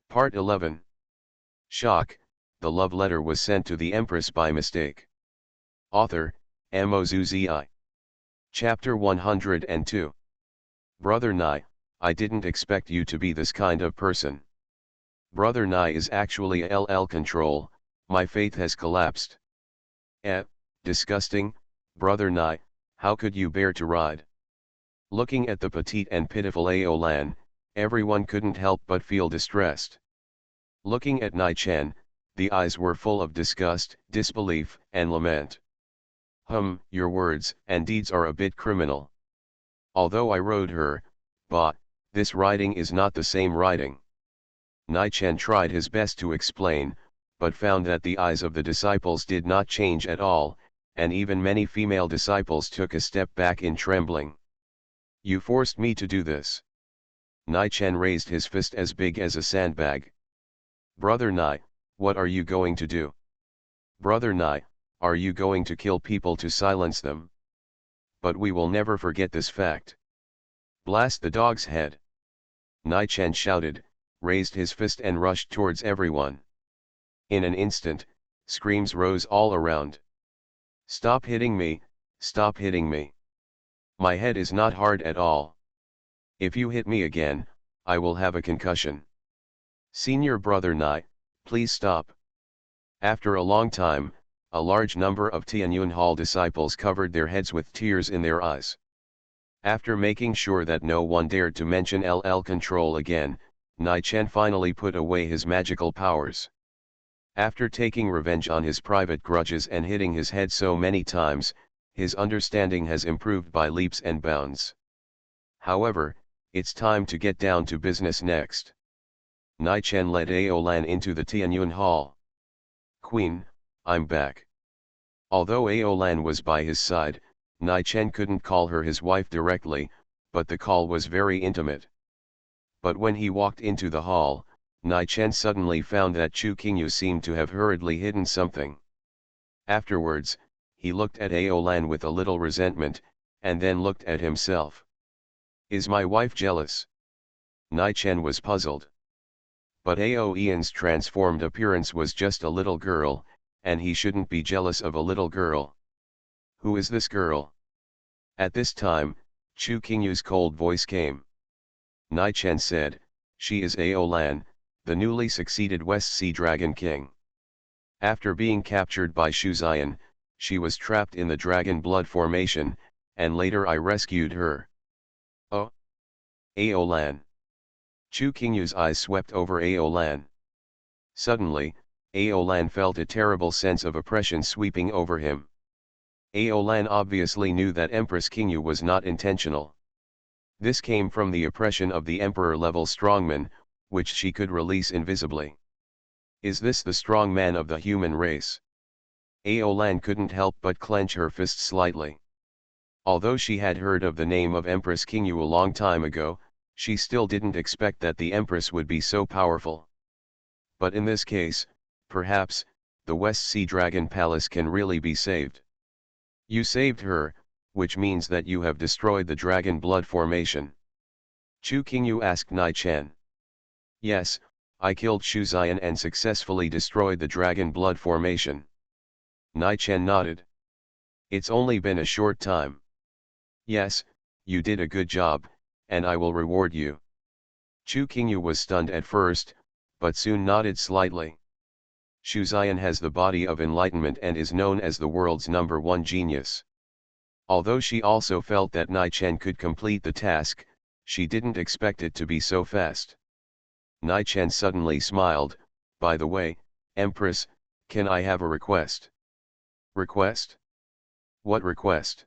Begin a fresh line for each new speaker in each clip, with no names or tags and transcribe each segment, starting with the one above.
Part 11. Shock, the love letter was sent to the Empress by mistake. Author, Mozuzi. Chapter 102. Brother Nai, I didn't expect you to be this kind of person. Brother Nai is actually a LL control, my faith has collapsed. Disgusting, Brother Nai, how could you bear to ride? Looking at the petite and pitiful Aolan, everyone couldn't help but feel distressed. Looking at Nai Chen, the eyes were full of disgust, disbelief, and lament. Your words and deeds are a bit criminal. Although I rode her, but this riding is not the same riding. Nai Chen tried his best to explain, but found that the eyes of the disciples did not change at all, and even many female disciples took a step back in trembling. You forced me to do this. Nai Chen raised his fist as big as a sandbag. Brother Nai, what are you going to do? Brother Nai, are you going to kill people to silence them? But we will never forget this fact. Blast the dog's head. Nai Chen shouted, raised his fist and rushed towards everyone. In an instant, screams rose all around. Stop hitting me, stop hitting me. My head is not hard at all. If you hit me again, I will have a concussion. Senior Brother Nai, please stop. After a long time, a large number of Tianyun Hall disciples covered their heads with tears in their eyes. After making sure that no one dared to mention LL control again, Nai Chen finally put away his magical powers. After taking revenge on his private grudges and hitting his head so many times, his understanding has improved by leaps and bounds. However, it's time to get down to business next. Nai Chen led Aolan into the Tianyun Hall. Queen, I'm back. Although Aolan was by his side, Nai Chen couldn't call her his wife directly, but the call was very intimate. But when he walked into the hall, Nai Chen suddenly found that Chu Qingyu seemed to have hurriedly hidden something. Afterwards, he looked at Aolan with a little resentment, and then looked at himself. Is my wife jealous? Nai Chen was puzzled. But Ao Ian's transformed appearance was just a little girl, and he shouldn't be jealous of a little girl. Who is this girl? At this time, Chu Qingyu's cold voice came. Nai Chen said, she is Aolan, the newly succeeded West Sea Dragon King. After being captured by Shu Xian, she was trapped in the dragon blood formation, and later I rescued her. Oh! Aolan. Chu Qingyu's eyes swept over Aolan. Suddenly, Aolan felt a terrible sense of oppression sweeping over him. Aolan obviously knew that Empress Qingyu was not intentional. This came from the oppression of the emperor-level strongman, which she could release invisibly. Is this the strong man of the human race? Aolan couldn't help but clench her fists slightly. Although she had heard of the name of Empress Qingyu a long time ago, she still didn't expect that the Empress would be so powerful. But in this case, perhaps, the West Sea Dragon Palace can really be saved. You saved her, which means that you have destroyed the dragon blood formation. Chu Qingyu asked Nai Chen. Yes, I killed Shu Xian and successfully destroyed the dragon blood formation. Nai Chen nodded. It's only been a short time. Yes, you did a good job, and I will reward you. Chu Qingyu was stunned at first, but soon nodded slightly. Shu Xian has the body of enlightenment and is known as the world's #1 genius. Although she also felt that Nai Chen could complete the task, she didn't expect it to be so fast. Nai Chen suddenly smiled. By the way, Empress, can I have a request? Request? What request?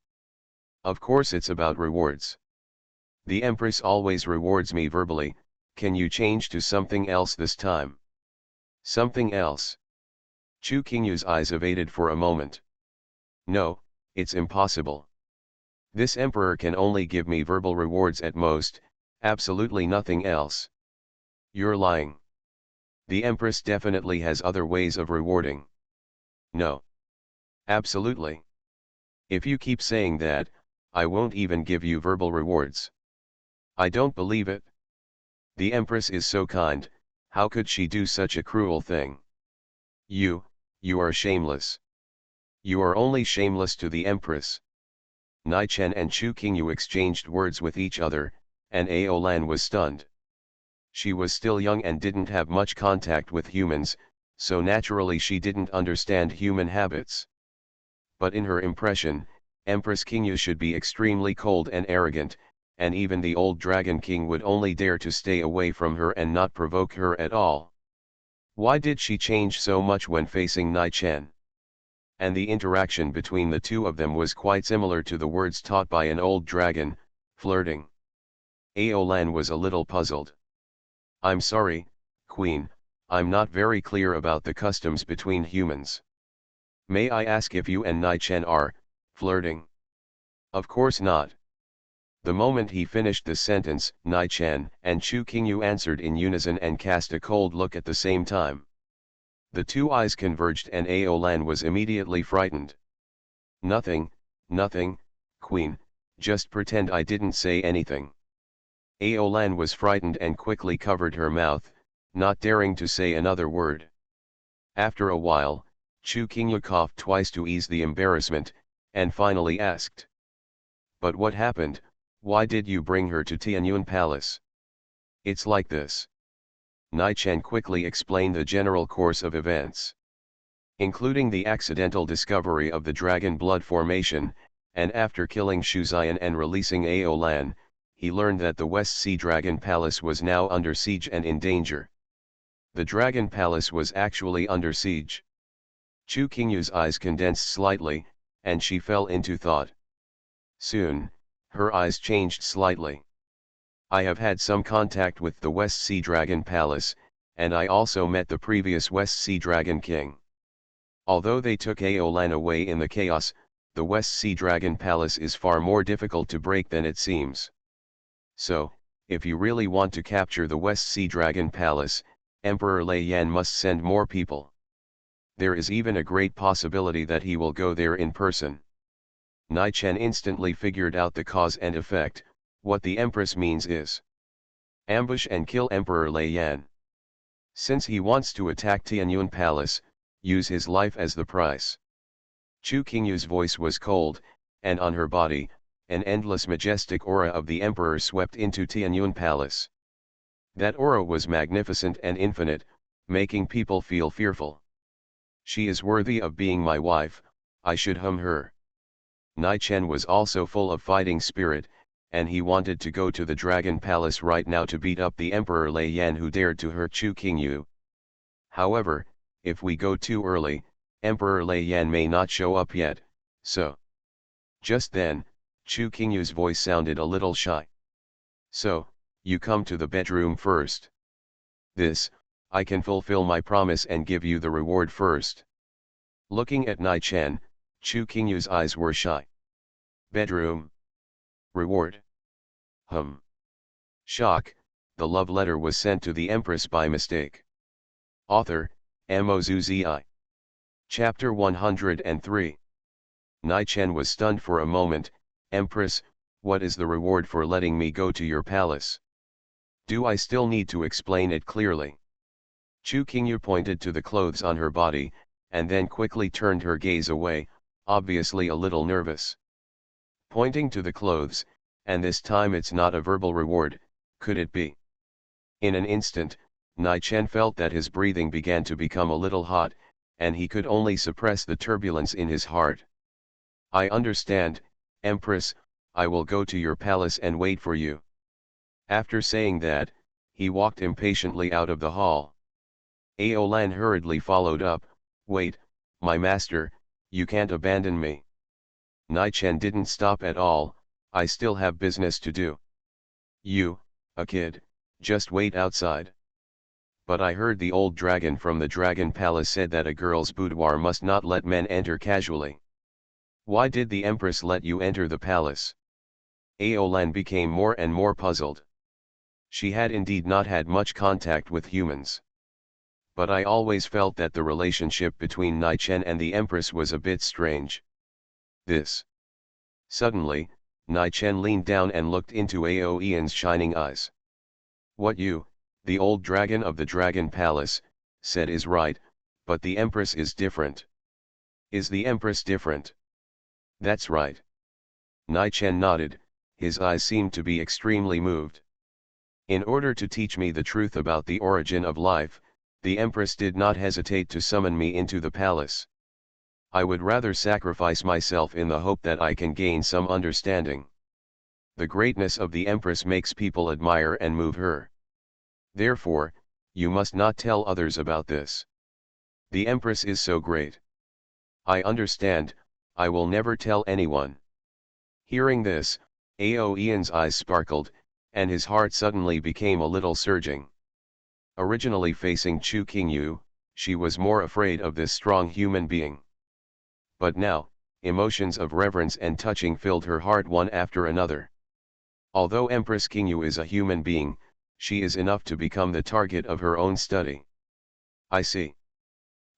Of course it's about rewards. The Empress always rewards me verbally, can you change to something else this time? Something else? Chu Qingyu's eyes evaded for a moment. No, it's impossible. This emperor can only give me verbal rewards at most, absolutely nothing else. You're lying. The Empress definitely has other ways of rewarding. No. Absolutely. If you keep saying that, I won't even give you verbal rewards. I don't believe it. The Empress is so kind, How could she do such a cruel thing? You, you are shameless. You are only shameless to the Empress. Nai Chen and Chu Qingyu exchanged words with each other, and Aolan was stunned. She was still young and didn't have much contact with humans, so naturally she didn't understand human habits. But in her impression, Empress Qingyu should be extremely cold and arrogant, and even the old Dragon King would only dare to stay away from her and not provoke her at all. Why did she change so much when facing Nai Chen? And the interaction between the two of them was quite similar to the words taught by an old dragon, flirting. Aolan was a little puzzled. I'm sorry, Queen, I'm not very clear about the customs between humans. May I ask if you and Nai Chen are flirting? Of course not. The moment he finished the sentence, Nai Chen and Chu Qingyu answered in unison and cast a cold look at the same time. The two eyes converged and Aolan was immediately frightened. Nothing, nothing, Queen, just pretend I didn't say anything. Aolan was frightened and quickly covered her mouth, not daring to say another word. After a while, Chu Qingyu coughed twice to ease the embarrassment, and finally asked. But what happened? Why did you bring her to Tianyun Palace? It's like this. Nai Chen quickly explained the general course of events. Including the accidental discovery of the dragon blood formation, and after killing Shuzian and releasing Aolan, he learned that the West Sea Dragon Palace was now under siege and in danger. The Dragon Palace was actually under siege. Chu Qingyu's eyes condensed slightly, and she fell into thought. Soon, her eyes changed slightly. I have had some contact with the West Sea Dragon Palace, and I also met the previous West Sea Dragon King. Although they took Aolan away in the chaos, the West Sea Dragon Palace is far more difficult to break than it seems. So, if you really want to capture the West Sea Dragon Palace, Emperor Lei Yan must send more people. There is even a great possibility that he will go there in person. Nai Chen instantly figured out the cause and effect. What the Empress means is ambush and kill Emperor Lei Yan. Since he wants to attack Tianyun Palace, use his life as the price. Chu Qingyu's voice was cold, and on her body, an endless majestic aura of the Emperor swept into Tianyun Palace. That aura was magnificent and infinite, making people feel fearful. She is worthy of being my wife, I should hum her. Nai Chen was also full of fighting spirit, and he wanted to go to the Dragon Palace right now to beat up the Emperor Lei Yan who dared to hurt Chu Qingyu. However, if we go too early, Emperor Lei Yan may not show up yet, so. Just then, Chu Qingyu's voice sounded a little shy. So, you come to the bedroom first. This, I can fulfill my promise and give you the reward first. Looking at Nai Chen, Chu Qingyu's eyes were shy. Bedroom. Reward. Shock, the love letter was sent to the Empress by mistake. Author, Mozuzi. Chapter 103. Nai Chen was stunned for a moment. Empress, what is the reward for letting me go to your palace? Do I still need to explain it clearly? Chu Qingyu pointed to the clothes on her body, and then quickly turned her gaze away, obviously a little nervous. Pointing to the clothes, and this time it's not a verbal reward, could it be? In an instant, Nai Chen felt that his breathing began to become a little hot, and he could only suppress the turbulence in his heart. I understand, Empress, I will go to your palace and wait for you. After saying that, he walked impatiently out of the hall. Aolan hurriedly followed up, wait, my master, you can't abandon me. Nai Chen didn't stop at all, I still have business to do. You, a kid, just wait outside. But I heard the old dragon from the Dragon Palace said that a girl's boudoir must not let men enter casually. Why did the Empress let you enter the palace? Aolan became more and more puzzled. She had indeed not had much contact with humans. But I always felt that the relationship between Nai Chen and the Empress was a bit strange. This. Suddenly, Nai Chen leaned down and looked into Aoian's shining eyes. What you, The old dragon of the Dragon Palace said is right, but the Empress is different. Is the Empress different? That's right. Nai Chen nodded, his eyes seemed to be extremely moved. In order to teach me the truth about the origin of life, the Empress did not hesitate to summon me into the palace. I would rather sacrifice myself in the hope that I can gain some understanding. The greatness of the Empress makes people admire and move her. Therefore, you must not tell others about this. The Empress is so great. I understand, I will never tell anyone. Hearing this, Ao Ian's eyes sparkled, and his heart suddenly became a little surging. Originally facing Chu Qingyu, she was more afraid of this strong human being. But now, emotions of reverence and touching filled her heart one after another. Although Empress Qingyu is a human being, she is enough to become the target of her own study. I see.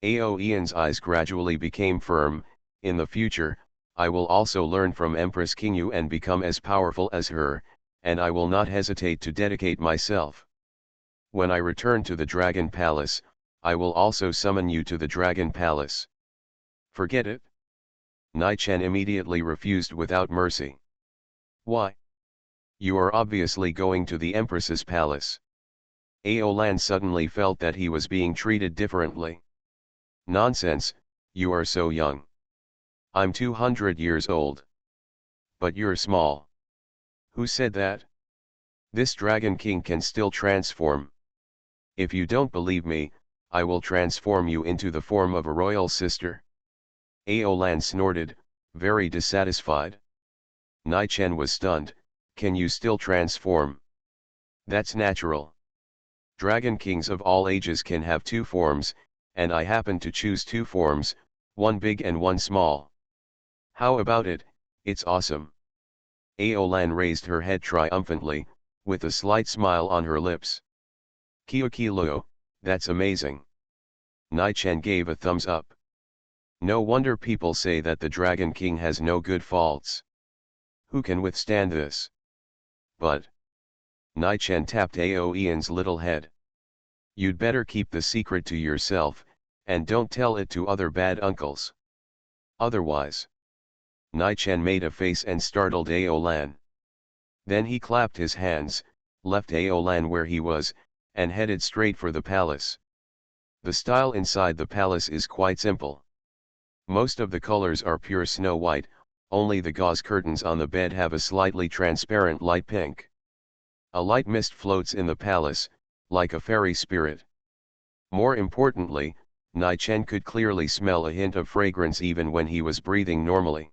Ao Ian's eyes gradually became firm. In the future, I will also learn from Empress Qingyu and become as powerful as her, and I will not hesitate to dedicate myself. When I return to the Dragon Palace, I will also summon you to the Dragon Palace. Forget it? Nai Chen immediately refused without mercy. Why? You are obviously going to the Empress's palace. Ao Lan suddenly felt that he was being treated differently. Nonsense, you are so young. I'm 200 years old. But you're small. Who said that? This Dragon King can still transform. If you don't believe me, I will transform you into the form of a royal sister. Ao Lan snorted, very dissatisfied. Nai Chen was stunned. Can you still transform? That's natural. Dragon Kings of all ages can have two forms, and I happen to choose two forms, one big and one small. How about it? It's awesome. Ao Lan raised her head triumphantly, with a slight smile on her lips. Kilo, that's amazing. Nai Chen gave a thumbs up. No wonder people say that the Dragon King has no good faults. Who can withstand this? But Nai Chen tapped Ao Ian's little head. You'd better keep the secret to yourself, and don't tell it to other bad uncles. Otherwise. Nai Chen made a face and startled Ao Lan. Then he clapped his hands, left Ao Lan where he was, and headed straight for the palace. The style inside the palace is quite simple. Most of the colors are pure snow white, only the gauze curtains on the bed have a slightly transparent light pink. A light mist floats in the palace, like a fairy spirit. More importantly, Nai Chen could clearly smell a hint of fragrance even when he was breathing normally.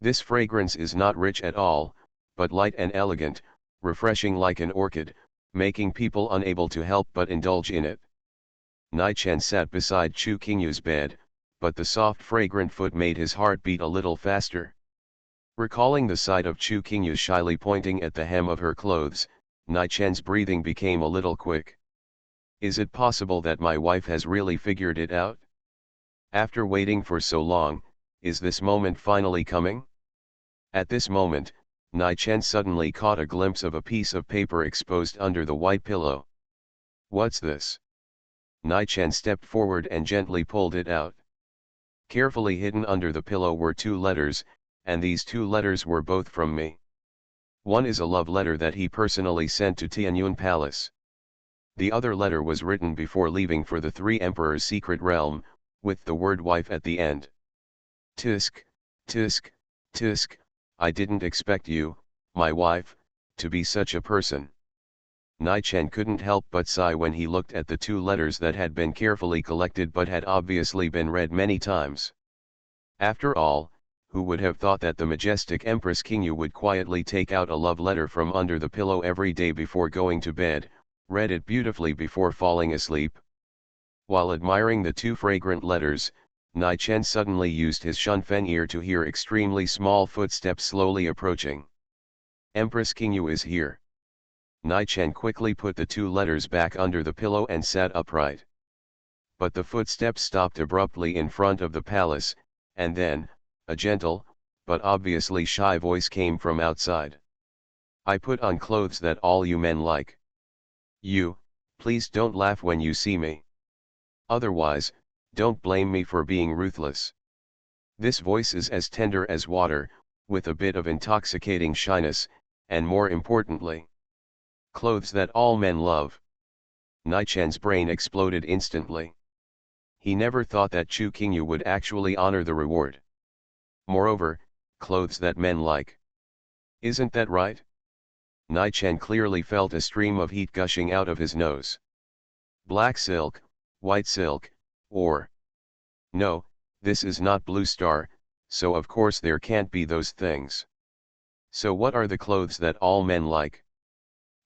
This fragrance is not rich at all, but light and elegant, refreshing like an orchid, making people unable to help but indulge in it. Nai Chen sat beside Chu Qingyu's bed, but the soft fragrant foot made his heart beat a little faster. Recalling the sight of Chu Qingyu shyly pointing at the hem of her clothes, Nai Chen's breathing became a little quick. Is it possible that my wife has really figured it out? After waiting for so long, is this moment finally coming? At this moment, Nai Chen suddenly caught a glimpse of a piece of paper exposed under the white pillow. What's this? Nai Chen stepped forward and gently pulled it out. Carefully hidden under the pillow were two letters, and these two letters were both from me. One is a love letter that he personally sent to Tianyun Palace. The other letter was written before leaving for the Three Emperors' secret realm, with the word wife at the end. Tisk, tisk, tisk, I didn't expect you, my wife, to be such a person. Nai Chen couldn't help but sigh when he looked at the two letters that had been carefully collected but had obviously been read many times. After all, who would have thought that the majestic Empress Qingyu would quietly take out a love letter from under the pillow every day before going to bed, read it beautifully before falling asleep? While admiring the two fragrant letters, Nai Chen suddenly used his Shunfen ear to hear extremely small footsteps slowly approaching. Empress Qingyu is here. Nai Chen quickly put the two letters back under the pillow and sat upright. But the footsteps stopped abruptly in front of the palace, and then, a gentle, but obviously shy voice came from outside. I put on clothes that all you men like. You, Please don't laugh when you see me. Otherwise, don't blame me for being ruthless. This voice is as tender as water, with a bit of intoxicating shyness, and more importantly, clothes that all men love. Nai-chan's brain exploded instantly. He never thought that Chu Qingyu would actually honor the reward. Moreover, clothes that men like. Isn't that right? Nai-chan clearly felt a stream of heat gushing out of his nose. Black silk, white silk, or... No, this is not Blue Star, so of course there can't be those things. So what are the clothes that all men like?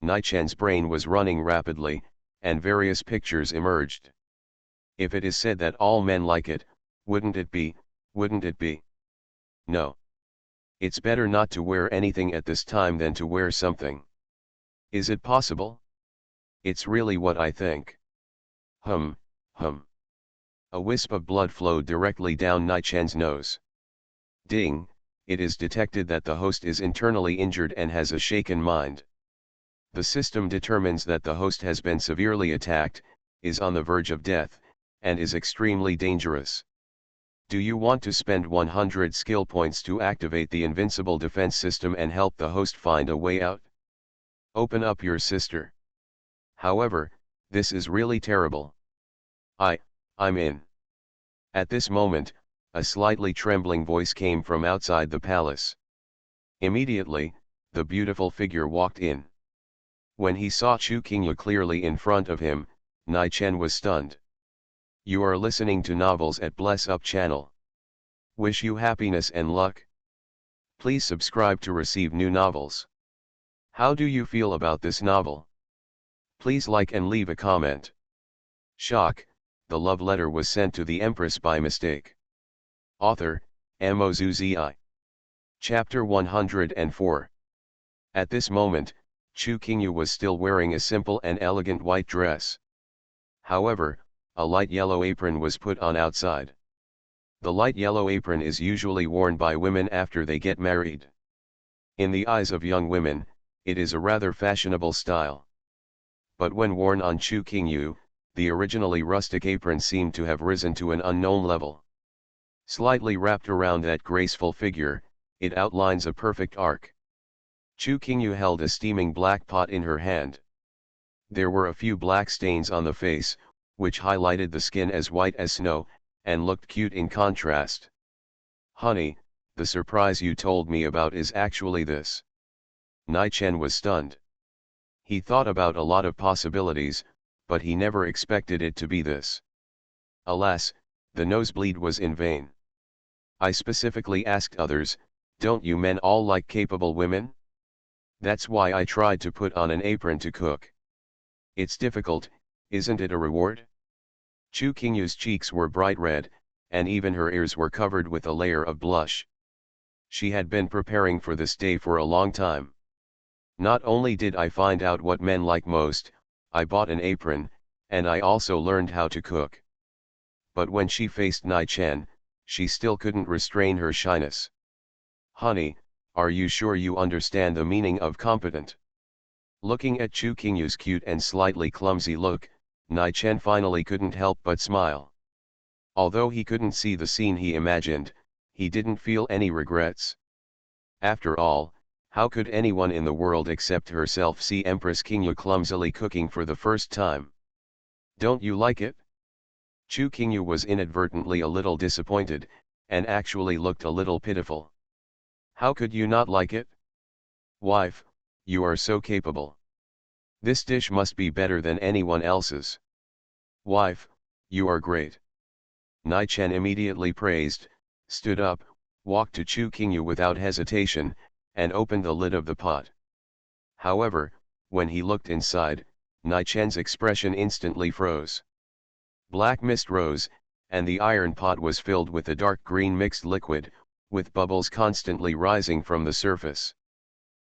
Nai-chan's brain was running rapidly, and various pictures emerged. If it is said that all men like it, wouldn't it be? No. It's better not to wear anything at this time than to wear something. Is it possible? It's really what I think. Hum. A wisp of blood flowed directly down Nai-chan's nose. Ding, it is detected that the host is internally injured and has a shaken mind. The system determines that the host has been severely attacked, is on the verge of death, and is extremely dangerous. Do you want to spend 100 skill points to activate the invincible defense system and help the host find a way out? Open up your sister. However, this is really terrible. I'm in. At this moment, a slightly trembling voice came from outside the palace. Immediately, the beautiful figure walked in. When he saw Chu Qingyu clearly in front of him, Nai-chen was stunned. You are listening to novels at Bless Up channel. Wish you happiness and luck. Please subscribe to receive new novels. How do you feel about this novel? Please like and leave a comment. Shock, the love letter was sent to the Empress by mistake. Author, Mozuzi. Chapter 104. At this moment, Chu Qingyu was still wearing a simple and elegant white dress. However, a light yellow apron was put on outside. The light yellow apron is usually worn by women after they get married. In the eyes of young women, it is a rather fashionable style. But when worn on Chu Qingyu, the originally rustic apron seemed to have risen to an unknown level. Slightly wrapped around that graceful figure, it outlines a perfect arc. Chu Qingyu held a steaming black pot in her hand. There were a few black stains on the face, which highlighted the skin as white as snow, and looked cute in contrast. Honey, the surprise you told me about is actually this. Nai-chen was stunned. He thought about a lot of possibilities, but he never expected it to be this. Alas, the nosebleed was in vain. I specifically asked others, don't you men all like capable women? That's why I tried to put on an apron to cook. It's difficult, isn't it a reward? Chu Qingyu's cheeks were bright red, and even her ears were covered with a layer of blush. She had been preparing for this day for a long time. Not only did I find out what men like most, I bought an apron, and I also learned how to cook. But when she faced Nai-chen, she still couldn't restrain her shyness. Honey, are you sure you understand the meaning of competent? Looking at Chu Qingyu's cute and slightly clumsy look, Nai-chen finally couldn't help but smile. Although he couldn't see the scene he imagined, he didn't feel any regrets. After all, how could anyone in the world except herself see Empress Qingyu clumsily cooking for the first time? Don't you like it? Chu Qingyu was inadvertently a little disappointed, and actually looked a little pitiful. How could you not like it? Wife, you are so capable. This dish must be better than anyone else's. Wife, you are great. Nai-chen immediately praised, stood up, walked to Chu Qingyu without hesitation, and opened the lid of the pot. However, when he looked inside, Nai-chen's expression instantly froze. Black mist rose, and the iron pot was filled with a dark green mixed liquid, with bubbles constantly rising from the surface.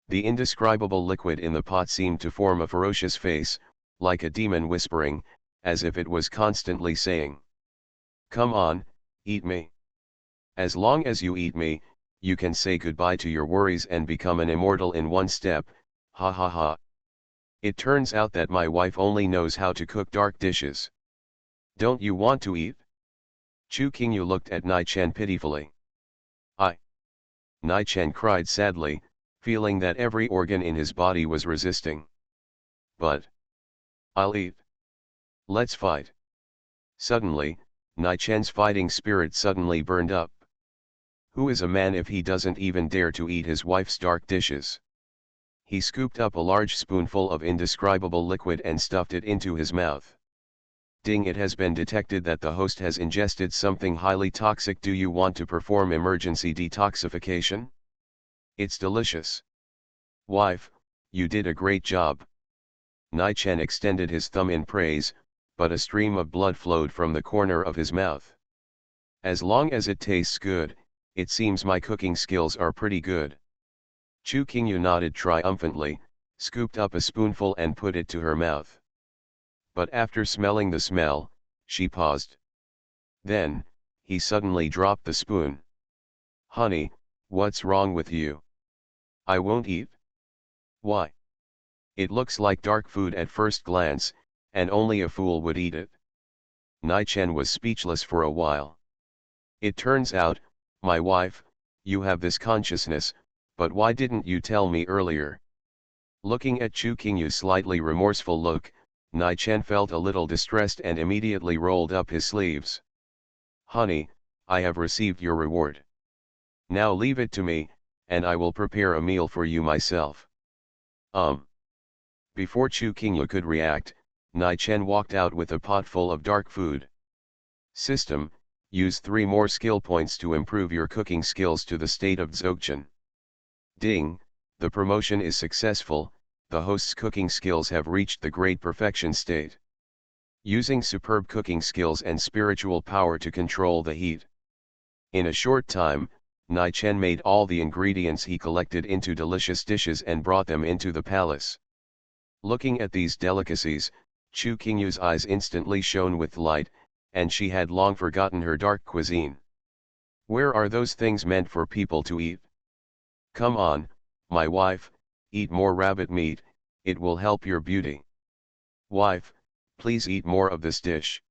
The indescribable liquid in the pot seemed to form a ferocious face, like a demon whispering, as if it was constantly saying, "Come on, eat me. As long as you eat me, you can say goodbye to your worries and become an immortal in one step, ha ha ha." It turns out that my wife only knows how to cook dark dishes. Don't you want to eat? Chu Qingyu looked at Nai Chen pitifully. I. Nai Chen cried sadly, feeling that every organ in his body was resisting. But I'll eat. Let's fight. Suddenly, Nai Chen's fighting spirit suddenly burned up. Who is a man if he doesn't even dare to eat his wife's dark dishes? He scooped up a large spoonful of indescribable liquid and stuffed it into his mouth. Ding, it has been detected that the host has ingested something highly toxic. Do you want to perform emergency detoxification? It's delicious. Wife, you did a great job. Nai Chen extended his thumb in praise, but a stream of blood flowed from the corner of his mouth. As long as it tastes good, it seems my cooking skills are pretty good. Chu Qingyu nodded triumphantly, scooped up a spoonful and put it to her mouth. But after smelling the smell, she paused. Then, he suddenly dropped the spoon. Honey, what's wrong with you? I won't eat. Why? It looks like dark food at first glance, and only a fool would eat it. Nai Chen was speechless for a while. It turns out, my wife, you have this consciousness, but why didn't you tell me earlier? Looking at Chu Qingyu's slightly remorseful look, Nai Chen felt a little distressed and immediately rolled up his sleeves. Honey, I have received your reward. Now leave it to me, and I will prepare a meal for you myself. Before Chu Qingyu could react, Nai Chen walked out with a pot full of dark food. System, use 3 more skill points to improve your cooking skills to the state of Dzogchen. Ding, the promotion is successful, the host's cooking skills have reached the great perfection state. Using superb cooking skills and spiritual power to control the heat. In a short time, Nai Chen made all the ingredients he collected into delicious dishes and brought them into the palace. Looking at these delicacies, Chu Qingyu's eyes instantly shone with light, and she had long forgotten her dark cuisine. Where are those things meant for people to eat? Come on, my wife, eat more rabbit meat, it will help your beauty. Wife, please eat more of this dish.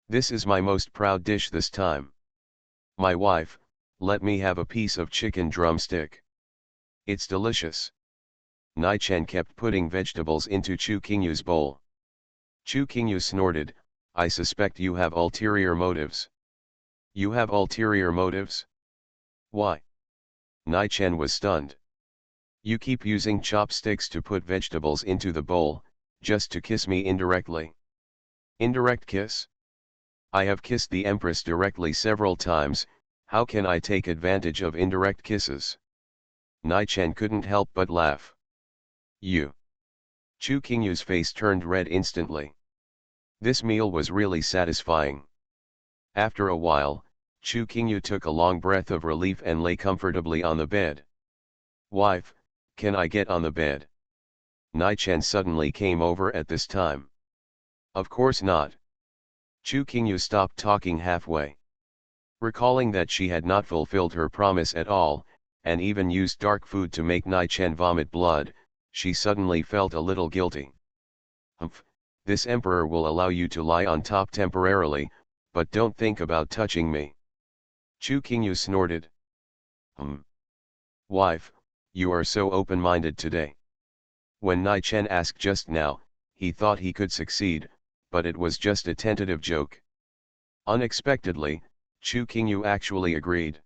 This is my most proud dish this time. My wife, let me have a piece of chicken drumstick. It's delicious. Nai Chen kept putting vegetables into Chu Qingyu's bowl. Chu Qingyu snorted, I suspect you have ulterior motives. You have ulterior motives? Why? Nai Chen was stunned. You keep using chopsticks to put vegetables into the bowl, just to kiss me indirectly. Indirect kiss? I have kissed the empress directly several times, how can I take advantage of indirect kisses? Nai Chen couldn't help but laugh. You. Chu Qingyu's face turned red instantly. This meal was really satisfying. After a while, Chu Qingyu took a long breath of relief and lay comfortably on the bed. Wife, can I get on the bed? Nai Chen suddenly came over at this time. Of course not. Chu Qingyu stopped talking halfway. Recalling that she had not fulfilled her promise at all, and even used dark food to make Nai Chen vomit blood, she suddenly felt a little guilty. Humph, this emperor will allow you to lie on top temporarily, but don't think about touching me. Chu Qingyu snorted. Wife, you are so open-minded today. When Nai Chen asked just now, he thought he could succeed, but it was just a tentative joke. Unexpectedly, Chu Qingyu actually agreed.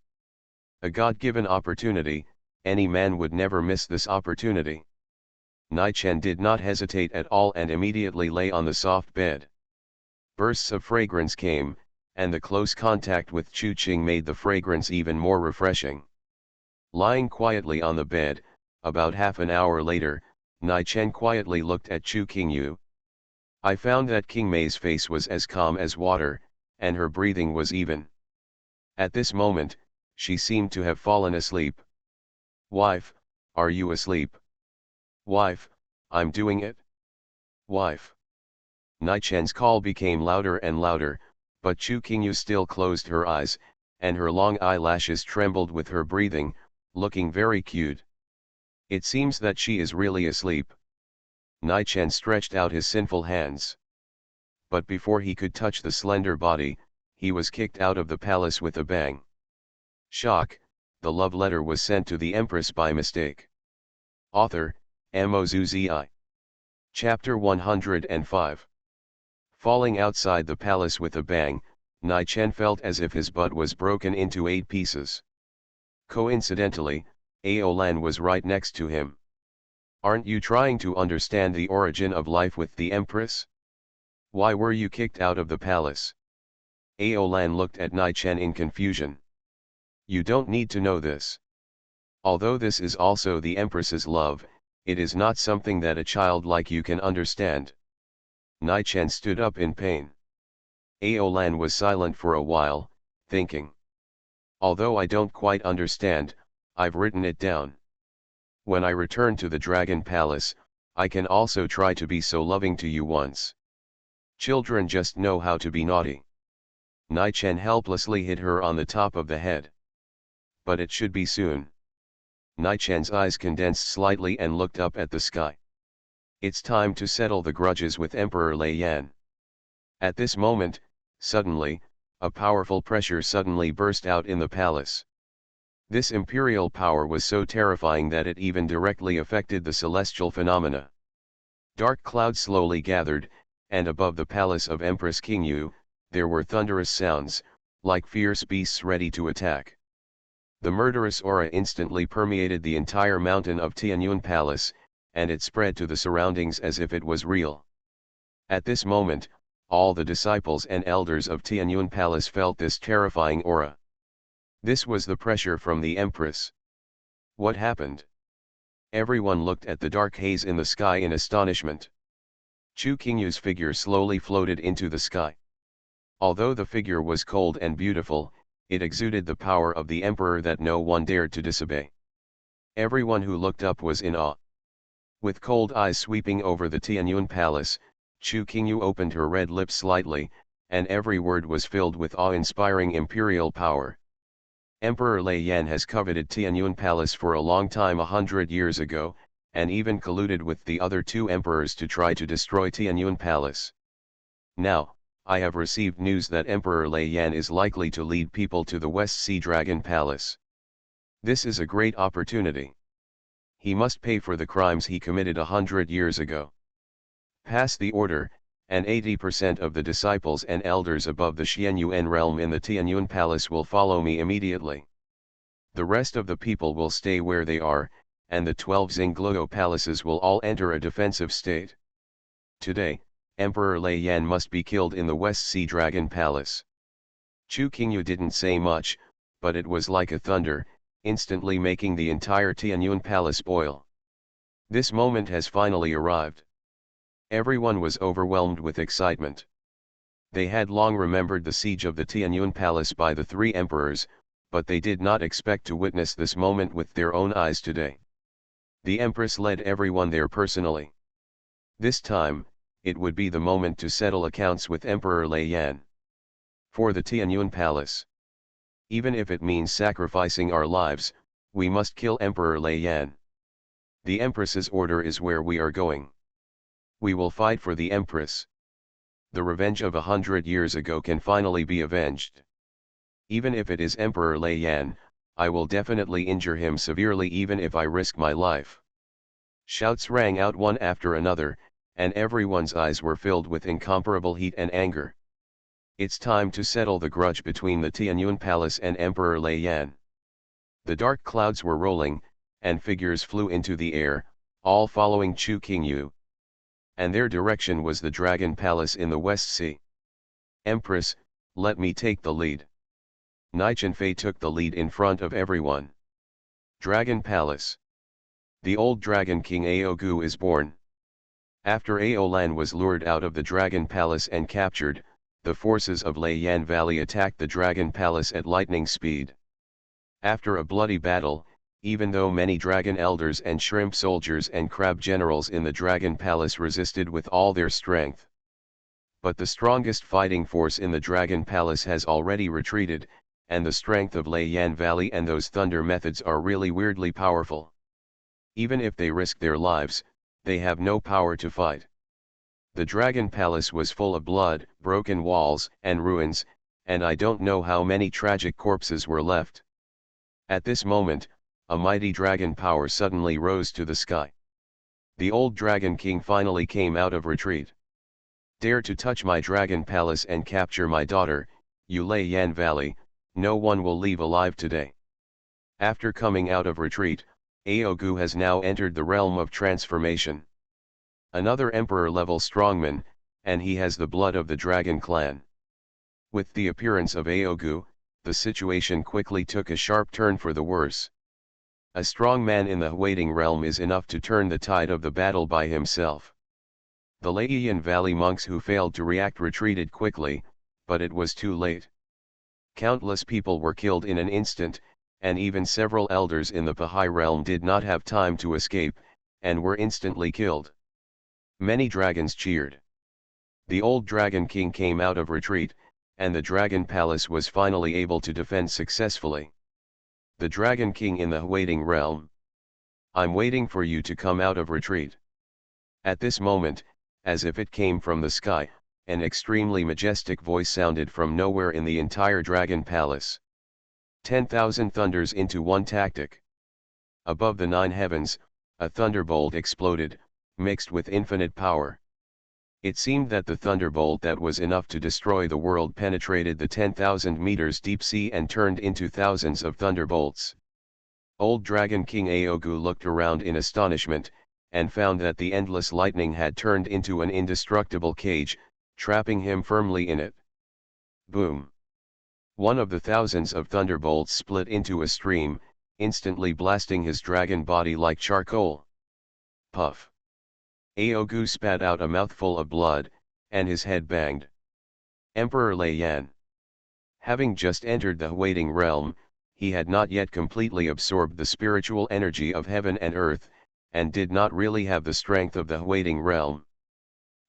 A God-given opportunity, any man would never miss this opportunity. Nai Chen did not hesitate at all and immediately lay on the soft bed. Bursts of fragrance came, and the close contact with Chu Qing made the fragrance even more refreshing. Lying quietly on the bed, about half an hour later, Nai Chen quietly looked at Chu Qingyu. I found that King Mei's face was as calm as water, and her breathing was even. At this moment, she seemed to have fallen asleep. Wife, are you asleep? Wife, I'm doing it. Wife. Nai Chen's call became louder and louder, but Chu Qingyu still closed her eyes, and her long eyelashes trembled with her breathing, looking very cute. It seems that she is really asleep. Nai-Chen stretched out his sinful hands. But before he could touch the slender body, he was kicked out of the palace with a bang. Shock, the love letter was sent to the Empress by mistake. Author, Mozuzi. Chapter 105. Falling outside the palace with a bang, Nai-Chen felt as if his butt was broken into 8 pieces. Coincidentally, Aolan was right next to him. Aren't you trying to understand the origin of life with the Empress? Why were you kicked out of the palace? Aolan looked at Nai-Chen in confusion. You don't need to know this. Although this is also the Empress's love, it is not something that a child like you can understand. Nai-Chen stood up in pain. Aolan was silent for a while, thinking. Although I don't quite understand, I've written it down. When I return to the Dragon Palace, I can also try to be so loving to you once. Children just know how to be naughty. Nai-Chen helplessly hit her on the top of the head. But it should be soon. Nai-Chen's eyes condensed slightly and looked up at the sky. It's time to settle the grudges with Emperor Lei Yan. At this moment, suddenly, a powerful pressure suddenly burst out in the palace. This imperial power was so terrifying that it even directly affected the celestial phenomena. Dark clouds slowly gathered, and above the palace of Empress Qingyu, there were thunderous sounds, like fierce beasts ready to attack. The murderous aura instantly permeated the entire mountain of Tianyun Palace, and it spread to the surroundings as if it was real. At this moment, all the disciples and elders of Tianyun Palace felt this terrifying aura. This was the pressure from the Empress. What happened? Everyone looked at the dark haze in the sky in astonishment. Chu Qingyu's figure slowly floated into the sky. Although the figure was cold and beautiful, it exuded the power of the emperor that no one dared to disobey. Everyone who looked up was in awe. With cold eyes sweeping over the Tianyun Palace, Chu Qingyu opened her red lips slightly, and every word was filled with awe-inspiring imperial power. Emperor Lei Yan has coveted Tianyun Palace for a long time 100 years ago, and even colluded with the other 2 emperors to try to destroy Tianyun Palace. Now, I have received news that Emperor Lei Yan is likely to lead people to the West Sea Dragon Palace. This is a great opportunity. He must pay for the crimes he committed 100 years ago. Pass the order, and 80% of the disciples and elders above the Xianyuan realm in the Tianyun Palace will follow me immediately. The rest of the people will stay where they are, and the 12 Xingluo palaces will all enter a defensive state. Today, Emperor Lei Yan must be killed in the West Sea Dragon Palace. Chu Qingyu didn't say much, but it was like a thunder, instantly making the entire Tianyun Palace boil. This moment has finally arrived. Everyone was overwhelmed with excitement. They had long remembered the siege of the Tianyun Palace by the 3 emperors, but they did not expect to witness this moment with their own eyes today. The Empress led everyone there personally. This time, it would be the moment to settle accounts with Emperor Lei Yan. For the Tianyun Palace. Even if it means sacrificing our lives, we must kill Emperor Lei Yan. The Empress's order is where we are going. We will fight for the Empress. The revenge of 100 years ago can finally be avenged. Even if it is Emperor Lei Yan, I will definitely injure him severely even if I risk my life. Shouts rang out one after another, and everyone's eyes were filled with incomparable heat and anger. It's time to settle the grudge between the Tianyun Palace and Emperor Lei Yan. The dark clouds were rolling, and figures flew into the air, all following Chu Qingyu. And their direction was the Dragon Palace in the West Sea. Empress, let me take the lead. Nai-Chen Fei took the lead in front of everyone. Dragon Palace. The old Dragon King Aogu is born. After Aolan was lured out of the Dragon Palace and captured, the forces of Lei Yan Valley attacked the Dragon Palace at lightning speed. After a bloody battle, even though many dragon elders and shrimp soldiers and crab generals in the Dragon Palace resisted with all their strength. But the strongest fighting force in the Dragon Palace has already retreated, and the strength of Lei Yan Valley and those thunder methods are really weirdly powerful. Even if they risk their lives, they have no power to fight. The Dragon Palace was full of blood, broken walls, and ruins, and I don't know how many tragic corpses were left. At this moment, a mighty dragon power suddenly rose to the sky. The old Dragon King finally came out of retreat. Dare to touch my Dragon Palace and capture my daughter, you Lei Yan Valley, no one will leave alive today. After coming out of retreat, Aogu has now entered the realm of transformation. Another emperor-level strongman, and he has the blood of the Dragon clan. With the appearance of Aogu, the situation quickly took a sharp turn for the worse. A strong man in the waiting realm is enough to turn the tide of the battle by himself. The Laiyan Valley monks who failed to react retreated quickly, but it was too late. Countless people were killed in an instant, and even several elders in the Baha'i realm did not have time to escape, and were instantly killed. Many dragons cheered. The old Dragon King came out of retreat, and the Dragon Palace was finally able to defend successfully. The Dragon King in the waiting realm. I'm waiting for you to come out of retreat. At this moment, as if it came from the sky, an extremely majestic voice sounded from nowhere in the entire Dragon Palace. 10,000 thunders into one tactic. Above the 9 heavens, a thunderbolt exploded, mixed with infinite power. It seemed that the thunderbolt that was enough to destroy the world penetrated the 10,000 meters deep sea and turned into thousands of thunderbolts. Old Dragon King Aogu looked around in astonishment, and found that the endless lightning had turned into an indestructible cage, trapping him firmly in it. Boom! One of the thousands of thunderbolts split into a stream, instantly blasting his dragon body like charcoal. Puff! Aogu spat out a mouthful of blood, and his head banged. Emperor Lei Yan. Having just entered the waiting realm, he had not yet completely absorbed the spiritual energy of heaven and earth, and did not really have the strength of the waiting realm.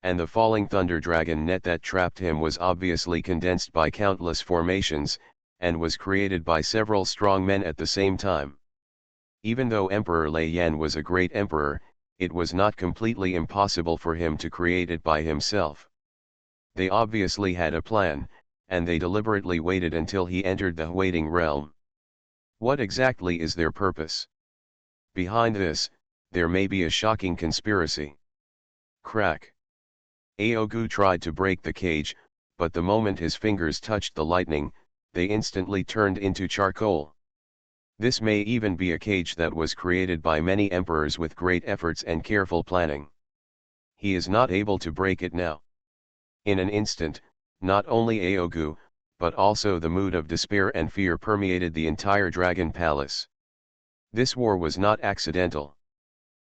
And the falling thunder dragon net that trapped him was obviously condensed by countless formations, and was created by several strong men at the same time. Even though Emperor Lei Yan was a great emperor, it was not completely impossible for him to create it by himself. They obviously had a plan, and they deliberately waited until he entered the waiting realm. What exactly is their purpose? Behind this, there may be a shocking conspiracy. Crack! Aogu tried to break the cage, but the moment his fingers touched the lightning, they instantly turned into charcoal. This may even be a cage that was created by many emperors with great efforts and careful planning. He is not able to break it now. In an instant, not only Aogu, but also the mood of despair and fear permeated the entire Dragon Palace. This war was not accidental.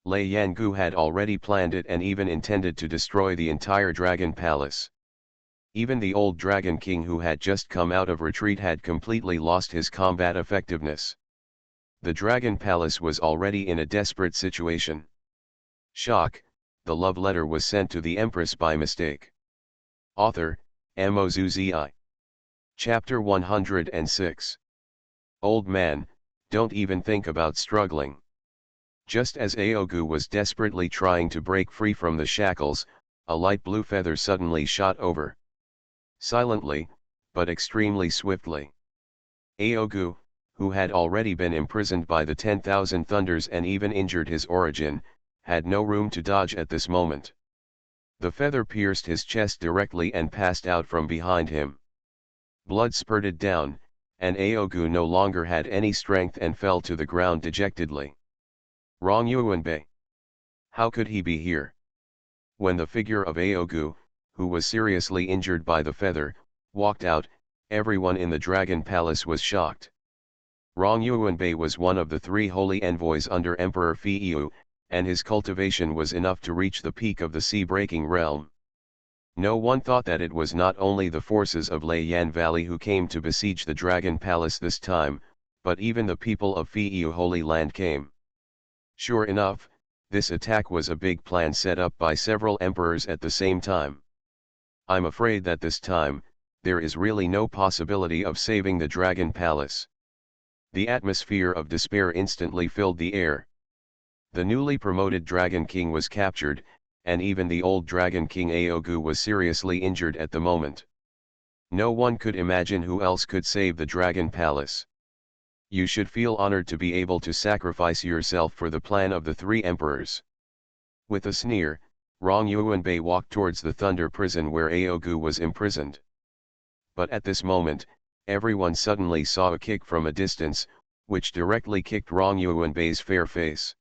Lei Yangu had already planned it and even intended to destroy the entire Dragon Palace. Even the old Dragon King who had just come out of retreat had completely lost his combat effectiveness. The Dragon Palace was already in a desperate situation. Shock, the love letter was sent to the Empress by mistake. Author, Mozuzi. Chapter 106. Old man, don't even think about struggling. Just as Aogu was desperately trying to break free from the shackles, a light blue feather suddenly shot over. Silently, but extremely swiftly. Aogu, who had already been imprisoned by the 10,000 thunders and even injured his origin, had no room to dodge at this moment. The feather pierced his chest directly and passed out from behind him. Blood spurted down, and Aogu no longer had any strength and fell to the ground dejectedly. Rong Yuanbei. How could he be here? When the figure of Aogu, who was seriously injured by the feather, walked out, everyone in the Dragon Palace was shocked. Rong Yuanbei was one of the 3 holy envoys under Emperor Fiyu, and his cultivation was enough to reach the peak of the sea-breaking realm. No one thought that it was not only the forces of Lei Yan Valley who came to besiege the Dragon Palace this time, but even the people of Fiyu Holy Land came. Sure enough, this attack was a big plan set up by several emperors at the same time. I'm afraid that this time, there is really no possibility of saving the Dragon Palace. The atmosphere of despair instantly filled the air. The newly promoted Dragon King was captured, and even the old Dragon King Aogu was seriously injured at the moment. No one could imagine who else could save the Dragon Palace. You should feel honored to be able to sacrifice yourself for the plan of the three emperors. With a sneer, Rong Yuanbei walked towards the Thunder Prison where Aogu was imprisoned. But at this moment, everyone suddenly saw a kick from a distance, which directly kicked Rong Yuanbei's fair face.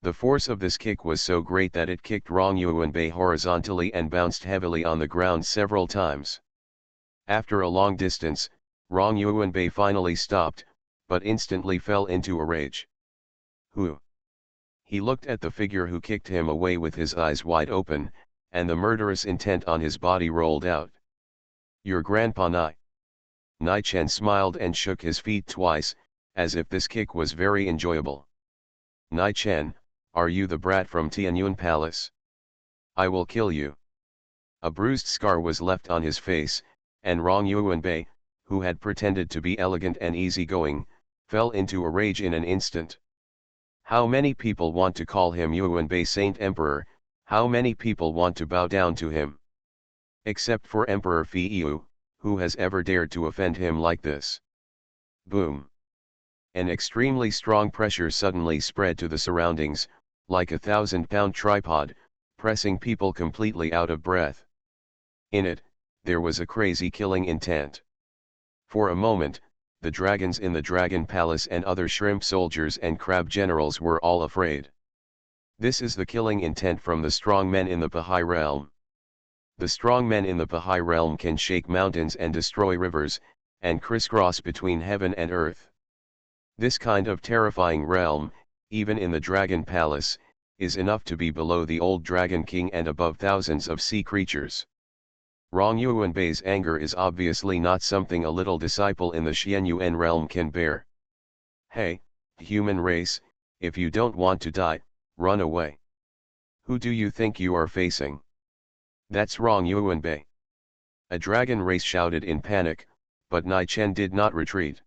The force of this kick was so great that it kicked Rong Yuanbei horizontally and bounced heavily on the ground several times. After a long distance, Rong Yuanbei finally stopped, but instantly fell into a rage. Who? He looked at the figure who kicked him away with his eyes wide open, and the murderous intent on his body rolled out. Your grandpa Nai. Nai Chen smiled and shook his feet twice, as if this kick was very enjoyable. Nai Chen, are you the brat from Tianyun Palace? I will kill you. A bruised scar was left on his face, and Rong Yuanbei, who had pretended to be elegant and easygoing, fell into a rage in an instant. How many people want to call him Yuanbei Saint Emperor, how many people want to bow down to him? Except for Emperor Fiyu, who has ever dared to offend him like this? Boom! An extremely strong pressure suddenly spread to the surroundings, like a 1,000-pound tripod, pressing people completely out of breath. In it, there was a crazy killing intent. For a moment, the dragons in the Dragon Palace and other shrimp soldiers and crab generals were all afraid. This is the killing intent from the strong men in the Bahai realm. The strong men in the Bahai realm can shake mountains and destroy rivers, and crisscross between heaven and earth. This kind of terrifying realm, even in the Dragon Palace, is enough to be below the old Dragon King and above thousands of sea creatures. Rong Yuanbei's anger is obviously not something a little disciple in the Xianyuan realm can bear. Hey, human race, if you don't want to die, run away. Who do you think you are facing? That's Rong Yuanbei. A dragon race shouted in panic, but Nai Chen did not retreat.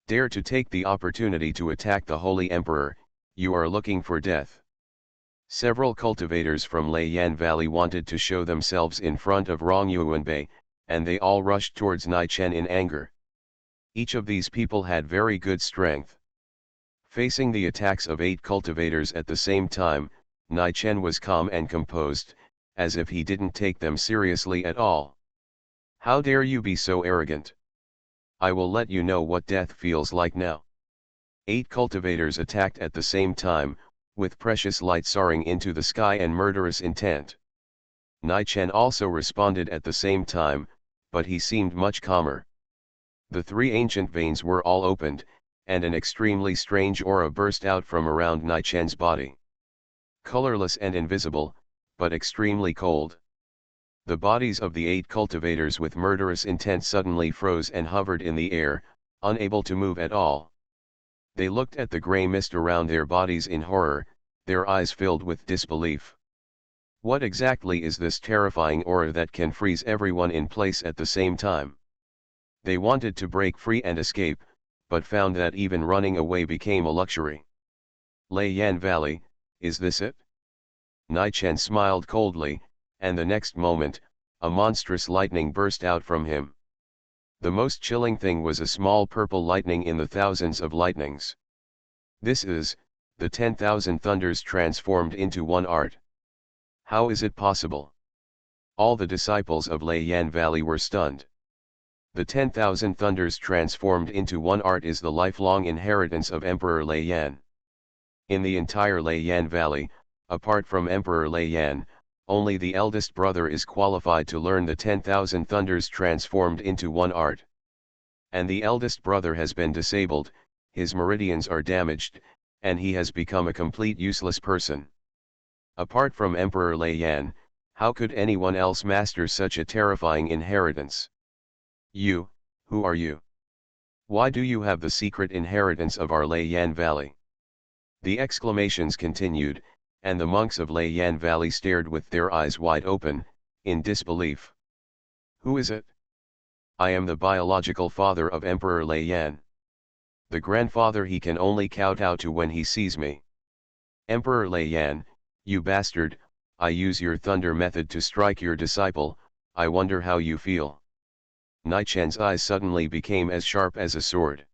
Dare to take the opportunity to attack the Holy Emperor, you are looking for death. Several cultivators from Laiyan Valley wanted to show themselves in front of Rong Yuanbei, and they all rushed towards Nai Chen in anger. Each of these people had very good strength. Facing the attacks of 8 cultivators at the same time, Nai Chen was calm and composed, as if he didn't take them seriously at all. How dare you be so arrogant? I will let you know what death feels like now. 8 cultivators attacked at the same time, with precious light soaring into the sky and murderous intent. Nai Chen also responded at the same time, but he seemed much calmer. The 3 ancient veins were all opened, and an extremely strange aura burst out from around Nai Chen's body. Colorless and invisible, but extremely cold. The bodies of the 8 cultivators with murderous intent suddenly froze and hovered in the air, unable to move at all. They looked at the grey mist around their bodies in horror, their eyes filled with disbelief. What exactly is this terrifying aura that can freeze everyone in place at the same time? They wanted to break free and escape, but found that even running away became a luxury. Laiyan Valley, is this it? Nai Chen smiled coldly, and the next moment, a monstrous lightning burst out from him. The most chilling thing was a small purple lightning in the thousands of lightnings. This is, the 10,000 thunders transformed into one art. How is it possible? All the disciples of Laiyan Valley were stunned. The 10,000 thunders transformed into one art is the lifelong inheritance of Emperor Laiyan. In the entire Laiyan Valley, apart from Emperor Laiyan, only the eldest brother is qualified to learn the 10,000 thunders transformed into one art. And the eldest brother has been disabled, his meridians are damaged, and he has become a complete useless person. Apart from Emperor Laiyan, how could anyone else master such a terrifying inheritance? You, who are you? Why do you have the secret inheritance of our Laiyan Valley? The exclamations continued, and the monks of Laiyan Valley stared with their eyes wide open, in disbelief. Who is it? I am the biological father of Emperor Laiyan. The grandfather he can only kowtow to when he sees me. Emperor Lei Yan, you bastard, I use your thunder method to strike your disciple, I wonder how you feel. Nai Chen's eyes suddenly became as sharp as a sword.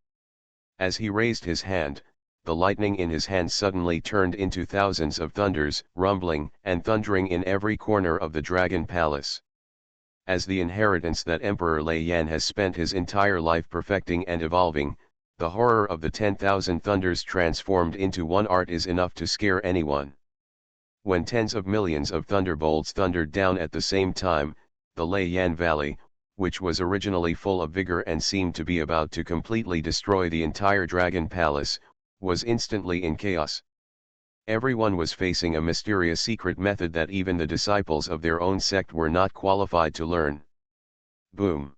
As he raised his hand, the lightning in his hand suddenly turned into thousands of thunders, rumbling and thundering in every corner of the Dragon Palace. As the inheritance that Emperor Lei Yan has spent his entire life perfecting and evolving, the horror of the 10,000 thunders transformed into one art is enough to scare anyone. When tens of millions of thunderbolts thundered down at the same time, the Lei Yan Valley, which was originally full of vigor and seemed to be about to completely destroy the entire Dragon Palace, was instantly in chaos. Everyone was facing a mysterious secret method that even the disciples of their own sect were not qualified to learn. Boom!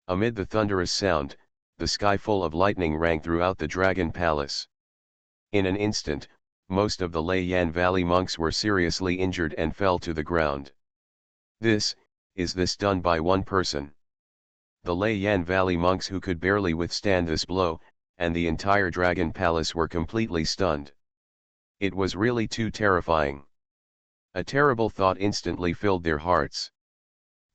Amid the thunderous sound, the sky full of lightning rang throughout the Dragon Palace. In an instant, most of the Lei Yan Valley monks were seriously injured and fell to the ground. This done by one person. The Lei Yan Valley monks who could barely withstand this blow, and the entire Dragon Palace were completely stunned. It was really too terrifying. A terrible thought instantly filled their hearts.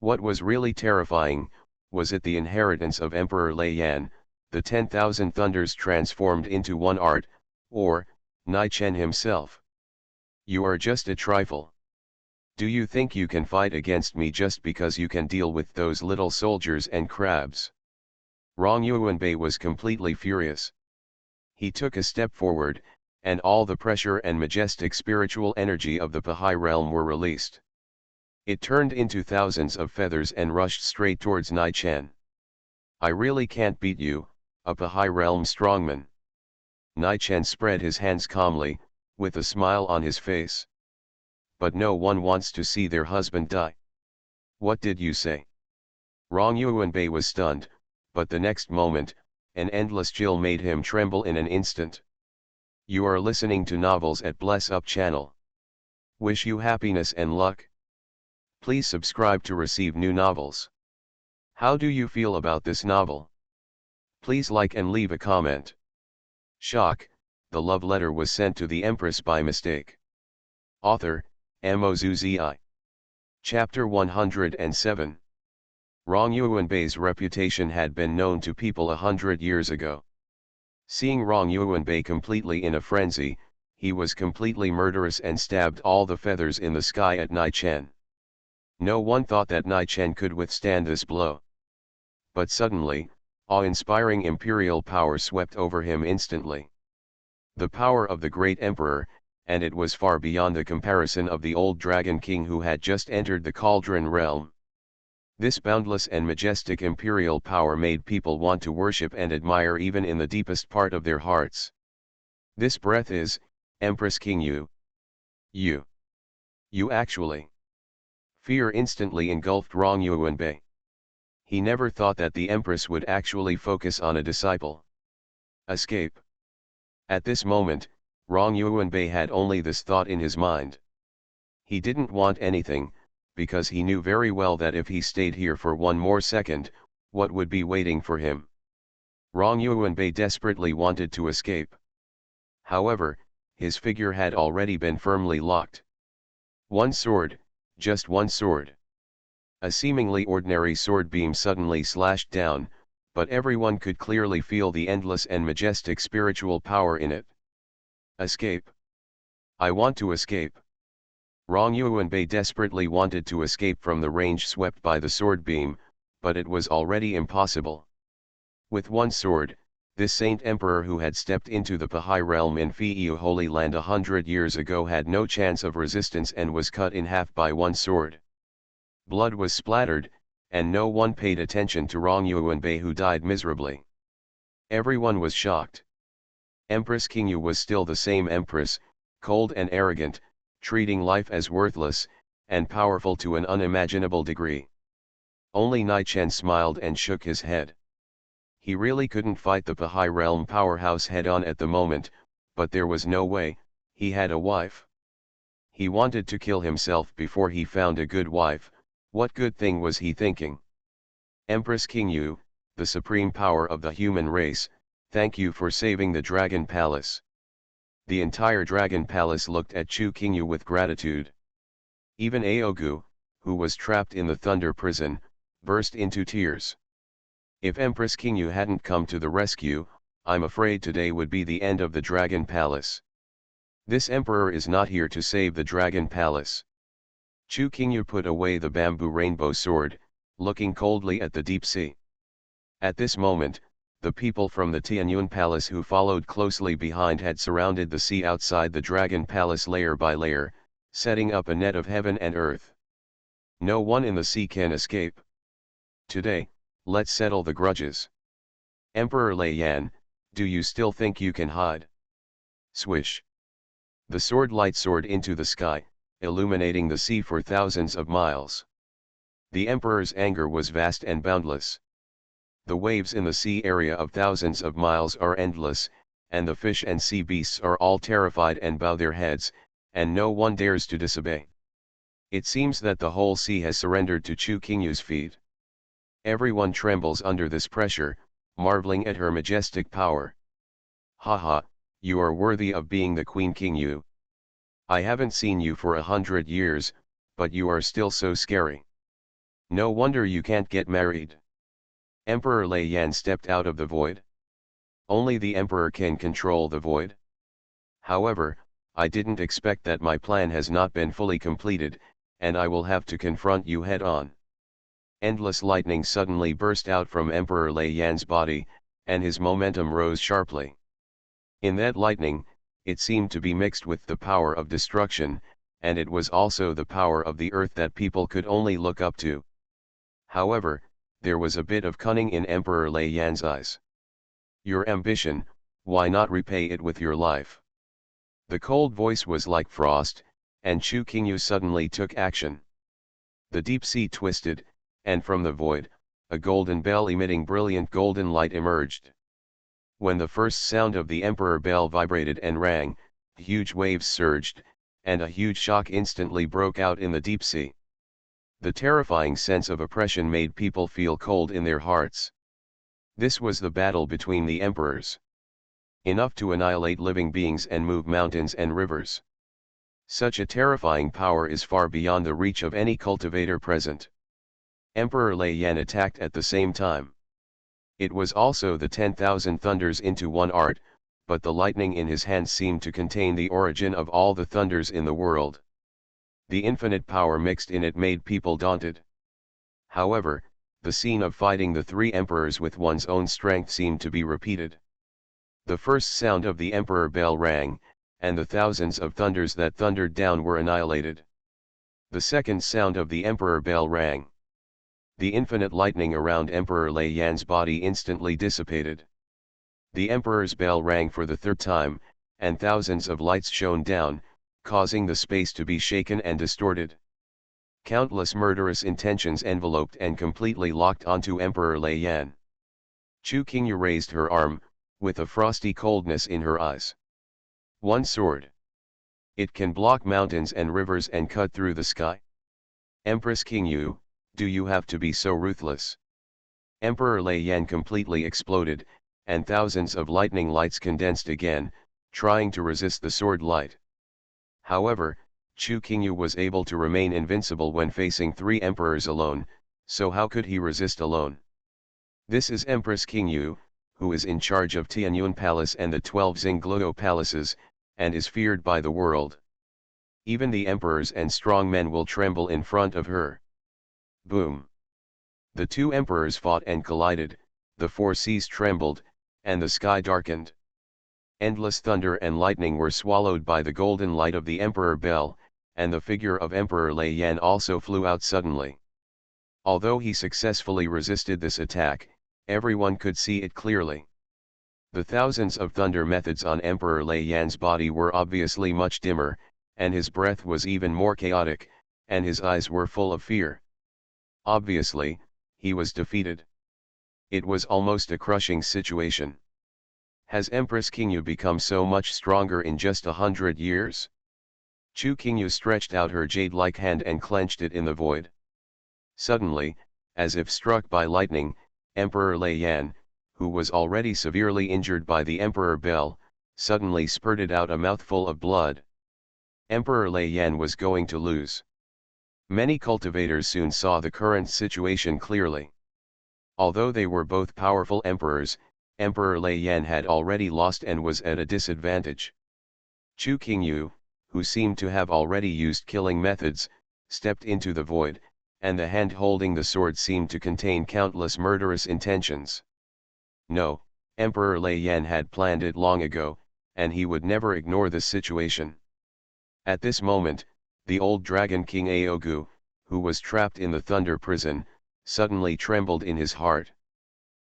What was really terrifying, was it the inheritance of Emperor Lei Yan, the 10,000 thunders transformed into one art, or, Nai Chen himself? You are just a trifle. Do you think you can fight against me just because you can deal with those little soldiers and crabs? Rong Yuanbei was completely furious. He took a step forward, and all the pressure and majestic spiritual energy of the Bahai realm were released. It turned into thousands of feathers and rushed straight towards Nai Chen. I really can't beat you, a Bahai realm strongman. Nai Chen spread his hands calmly, with a smile on his face. But no one wants to see their husband die. What did you say? Rong Yuanbei was stunned, but the next moment, an endless chill made him tremble in an instant. You are listening to novels at Bless Up channel. Wish you happiness and luck. Please subscribe to receive new novels. How do you feel about this novel? Please like and leave a comment. Shock, the love letter was sent to the Empress by mistake. Author, Mozuzi. Chapter 107. Rong Yuanbei's reputation had been known to people 100 years ago. Seeing Rong Yuanbei completely in a frenzy, he was completely murderous and stabbed all the feathers in the sky at Nai Chen. No one thought that Nai Chen could withstand this blow. But suddenly, awe-inspiring imperial power swept over him instantly. The power of the great emperor, and it was far beyond the comparison of the old dragon king who had just entered the cauldron realm. This boundless and majestic imperial power made people want to worship and admire even in the deepest part of their hearts. This breath is, Empress King Yu. You actually. Fear instantly engulfed Rong Yuanbei. He never thought that the Empress would actually focus on a disciple. Escape. At this moment, Rong Yuanbei had only this thought in his mind. He didn't want anything, because he knew very well that if he stayed here for one more second, what would be waiting for him? Rong Yuanbei desperately wanted to escape. However, his figure had already been firmly locked. One sword, just one sword. A seemingly ordinary sword beam suddenly slashed down, but everyone could clearly feel the endless and majestic spiritual power in it. Escape. I want to escape. Rong Yuanbei desperately wanted to escape from the range swept by the sword beam, but it was already impossible. With one sword, this saint emperor who had stepped into the Bahai realm in Fiyu Holy Land 100 years ago had no chance of resistance and was cut in half by one sword. Blood was splattered, and no one paid attention to Rong Yuanbei who died miserably. Everyone was shocked. Empress King Yu was still the same empress, cold and arrogant, treating life as worthless, and powerful to an unimaginable degree. Only Nai Chen smiled and shook his head. He really couldn't fight the Bahai realm powerhouse head-on at the moment, but there was no way, he had a wife. He wanted to kill himself before he found a good wife. What good thing was he thinking? Empress King Yu, the supreme power of the human race, thank you for saving the Dragon Palace. The entire dragon palace looked at Chu Qingyu with gratitude. Even Aogu, who was trapped in the thunder prison, burst into tears. If Empress Qingyu hadn't come to the rescue, I'm afraid today would be the end of the dragon palace. This emperor is not here to save the dragon palace. Chu Qingyu put away the bamboo rainbow sword, looking coldly at the deep sea. At this moment, the people from the Tianyun palace who followed closely behind had surrounded the sea outside the dragon palace layer by layer, setting up a net of heaven and earth. No one in the sea can escape. Today, let's settle the grudges. Emperor Lei Yan, do you still think you can hide? Swish. The sword light soared into the sky, illuminating the sea for thousands of miles. The emperor's anger was vast and boundless. The waves in the sea area of thousands of miles are endless, and the fish and sea beasts are all terrified and bow their heads, and no one dares to disobey. It seems that the whole sea has surrendered to Chu Qingyu's feet. Everyone trembles under this pressure, marveling at her majestic power. Haha, you are worthy of being the Queen Qingyu. I haven't seen you for 100 years, but you are still so scary. No wonder you can't get married. Emperor Lei Yan stepped out of the void. Only the emperor can control the void. However, I didn't expect that my plan has not been fully completed, and I will have to confront you head on. Endless lightning suddenly burst out from Emperor Lei Yan's body, and his momentum rose sharply. In that lightning, it seemed to be mixed with the power of destruction, and it was also the power of the earth that people could only look up to. However, there was a bit of cunning in Emperor Lei Yan's eyes. Your ambition, why not repay it with your life? The cold voice was like frost, and Chu Qingyu suddenly took action. The deep sea twisted, and from the void, a golden bell emitting brilliant golden light emerged. When the first sound of the emperor bell vibrated and rang, huge waves surged, and a huge shock instantly broke out in the deep sea. The terrifying sense of oppression made people feel cold in their hearts. This was the battle between the emperors. Enough to annihilate living beings and move mountains and rivers. Such a terrifying power is far beyond the reach of any cultivator present. Emperor Lei Yan attacked at the same time. It was also the 10,000 thunders into one art, but the lightning in his hand seemed to contain the origin of all the thunders in the world. The infinite power mixed in it made people daunted. However, the scene of fighting the three emperors with one's own strength seemed to be repeated. The first sound of the emperor bell rang, and the thousands of thunders that thundered down were annihilated. The second sound of the emperor bell rang. The infinite lightning around Emperor Lei Yan's body instantly dissipated. The emperor's bell rang for the third time, and thousands of lights shone down, causing the space to be shaken and distorted. Countless murderous intentions enveloped and completely locked onto Emperor Lei Yan. Chu Qingyu raised her arm, with a frosty coldness in her eyes. One sword. It can block mountains and rivers and cut through the sky. Empress Qingyu, do you have to be so ruthless? Emperor Lei Yan completely exploded, and thousands of lightning lights condensed again, trying to resist the sword light. However, Chu Qingyu was able to remain invincible when facing three emperors alone, so how could he resist alone? This is Empress Qingyu, who is in charge of Tianyun Palace and the 12 Xingluo palaces, and is feared by the world. Even the emperors and strong men will tremble in front of her. Boom! The two emperors fought and collided, the four seas trembled, and the sky darkened. Endless thunder and lightning were swallowed by the golden light of the emperor bell, and the figure of Emperor Lei Yan also flew out suddenly. Although he successfully resisted this attack, everyone could see it clearly. The thousands of thunder methods on Emperor Lei Yan's body were obviously much dimmer, and his breath was even more chaotic, and his eyes were full of fear. Obviously, he was defeated. It was almost a crushing situation. Has Empress Qingyu become so much stronger in just 100 years? Chu Qingyu stretched out her jade-like hand and clenched it in the void. Suddenly, as if struck by lightning, Emperor Lei Yan, who was already severely injured by the Emperor Bell, suddenly spurted out a mouthful of blood. Emperor Lei Yan was going to lose. Many cultivators soon saw the current situation clearly. Although they were both powerful emperors, Emperor Lei Yan had already lost and was at a disadvantage. Chu Qingyu, who seemed to have already used killing methods, stepped into the void, and the hand holding the sword seemed to contain countless murderous intentions. No, Emperor Lei Yan had planned it long ago, and he would never ignore this situation. At this moment, the old Dragon King Aogu, who was trapped in the Thunder Prison, suddenly trembled in his heart.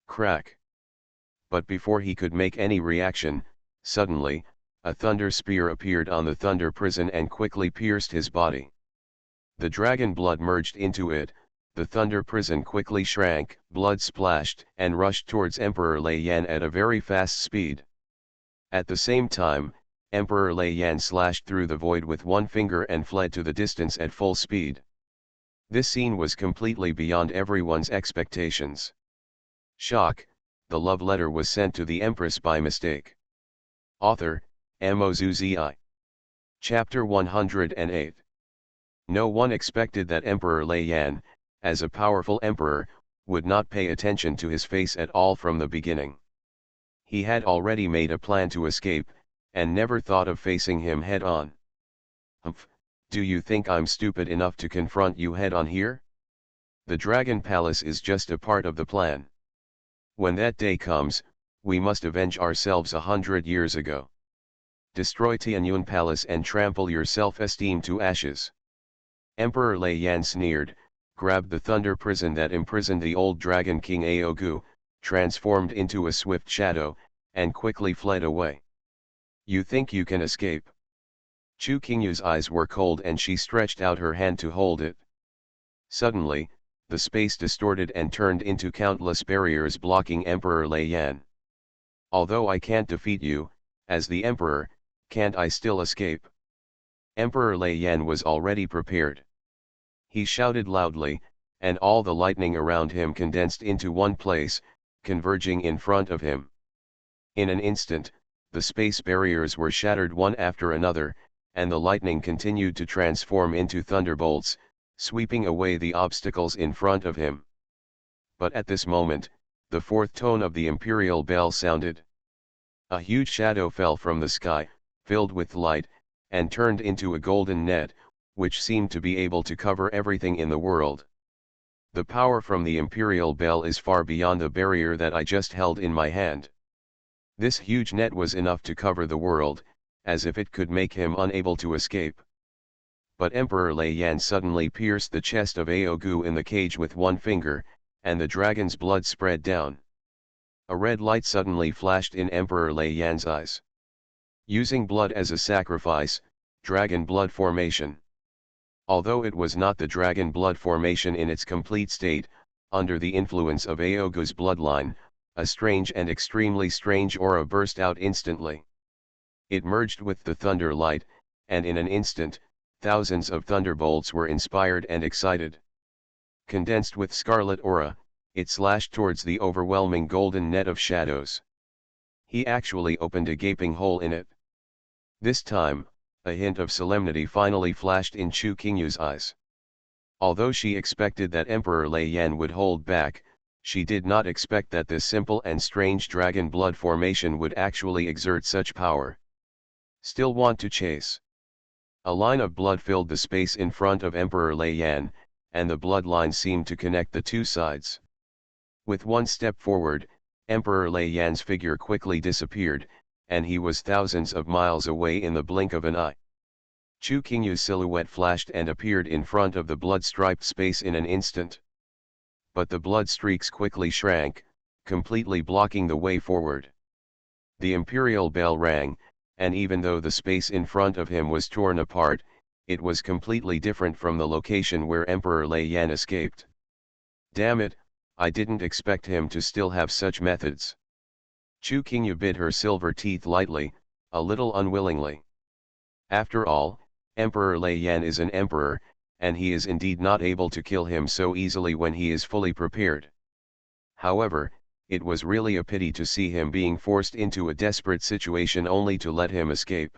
Crack! But before he could make any reaction, suddenly, a thunder spear appeared on the Thunder Prison and quickly pierced his body. The dragon blood merged into it, the Thunder Prison quickly shrank, blood splashed, and rushed towards Emperor Lei Yan at a very fast speed. At the same time, Emperor Lei Yan slashed through the void with one finger and fled to the distance at full speed. This scene was completely beyond everyone's expectations. Shock, the love letter was sent to the Empress by mistake. Author, Mozuzi. Chapter 108. No one expected that Emperor Lei Yan, as a powerful emperor, would not pay attention to his face at all from the beginning. He had already made a plan to escape, and never thought of facing him head-on. Humph, do you think I'm stupid enough to confront you head-on here? The Dragon Palace is just a part of the plan. When that day comes, we must avenge ourselves 100 years ago. Destroy Tianyun Palace and trample your self-esteem to ashes. Emperor Lei Yan sneered, grabbed the Thunder Prison that imprisoned the old Dragon King Aogu, transformed into a swift shadow, and quickly fled away. You think you can escape? Chu Qingyu's eyes were cold and she stretched out her hand to hold it. Suddenly, the space distorted and turned into countless barriers blocking Emperor Lei Yan. Although I can't defeat you, as the Emperor, can't I still escape? Emperor Lei Yan was already prepared. He shouted loudly, and all the lightning around him condensed into one place, converging in front of him. In an instant, the space barriers were shattered one after another, and the lightning continued to transform into thunderbolts, sweeping away the obstacles in front of him. But at this moment, the fourth tone of the imperial bell sounded. A huge shadow fell from the sky, filled with light, and turned into a golden net, which seemed to be able to cover everything in the world. The power from the imperial bell is far beyond the barrier that I just held in my hand. This huge net was enough to cover the world, as if it could make him unable to escape. But Emperor Lei Yan suddenly pierced the chest of Aogu in the cage with one finger, and the dragon's blood spread down. A red light suddenly flashed in Emperor Lei Yan's eyes. Using blood as a sacrifice, dragon blood formation. Although it was not the dragon blood formation in its complete state, under the influence of Aogu's bloodline, a strange and extremely strange aura burst out instantly. It merged with the thunder light, and in an instant, thousands of thunderbolts were inspired and excited. Condensed with scarlet aura, it slashed towards the overwhelming golden net of shadows. He actually opened a gaping hole in it. This time, a hint of solemnity finally flashed in Chu Qingyu's eyes. Although she expected that Emperor Lei Yan would hold back, she did not expect that this simple and strange dragon blood formation would actually exert such power. Still want to chase? A line of blood filled the space in front of Emperor Lei Yan, and the bloodline seemed to connect the two sides. With one step forward, Emperor Lei Yan's figure quickly disappeared, and he was thousands of miles away in the blink of an eye. Chu Qingyu's silhouette flashed and appeared in front of the blood-striped space in an instant. But the blood streaks quickly shrank, completely blocking the way forward. The imperial bell rang, and even though the space in front of him was torn apart, it was completely different from the location where Emperor Lei Yan escaped. Damn it, I didn't expect him to still have such methods. Chu Qingyu bit her silver teeth lightly, a little unwillingly. After all, Emperor Lei Yan is an emperor, and he is indeed not able to kill him so easily when he is fully prepared. However, it was really a pity to see him being forced into a desperate situation only to let him escape.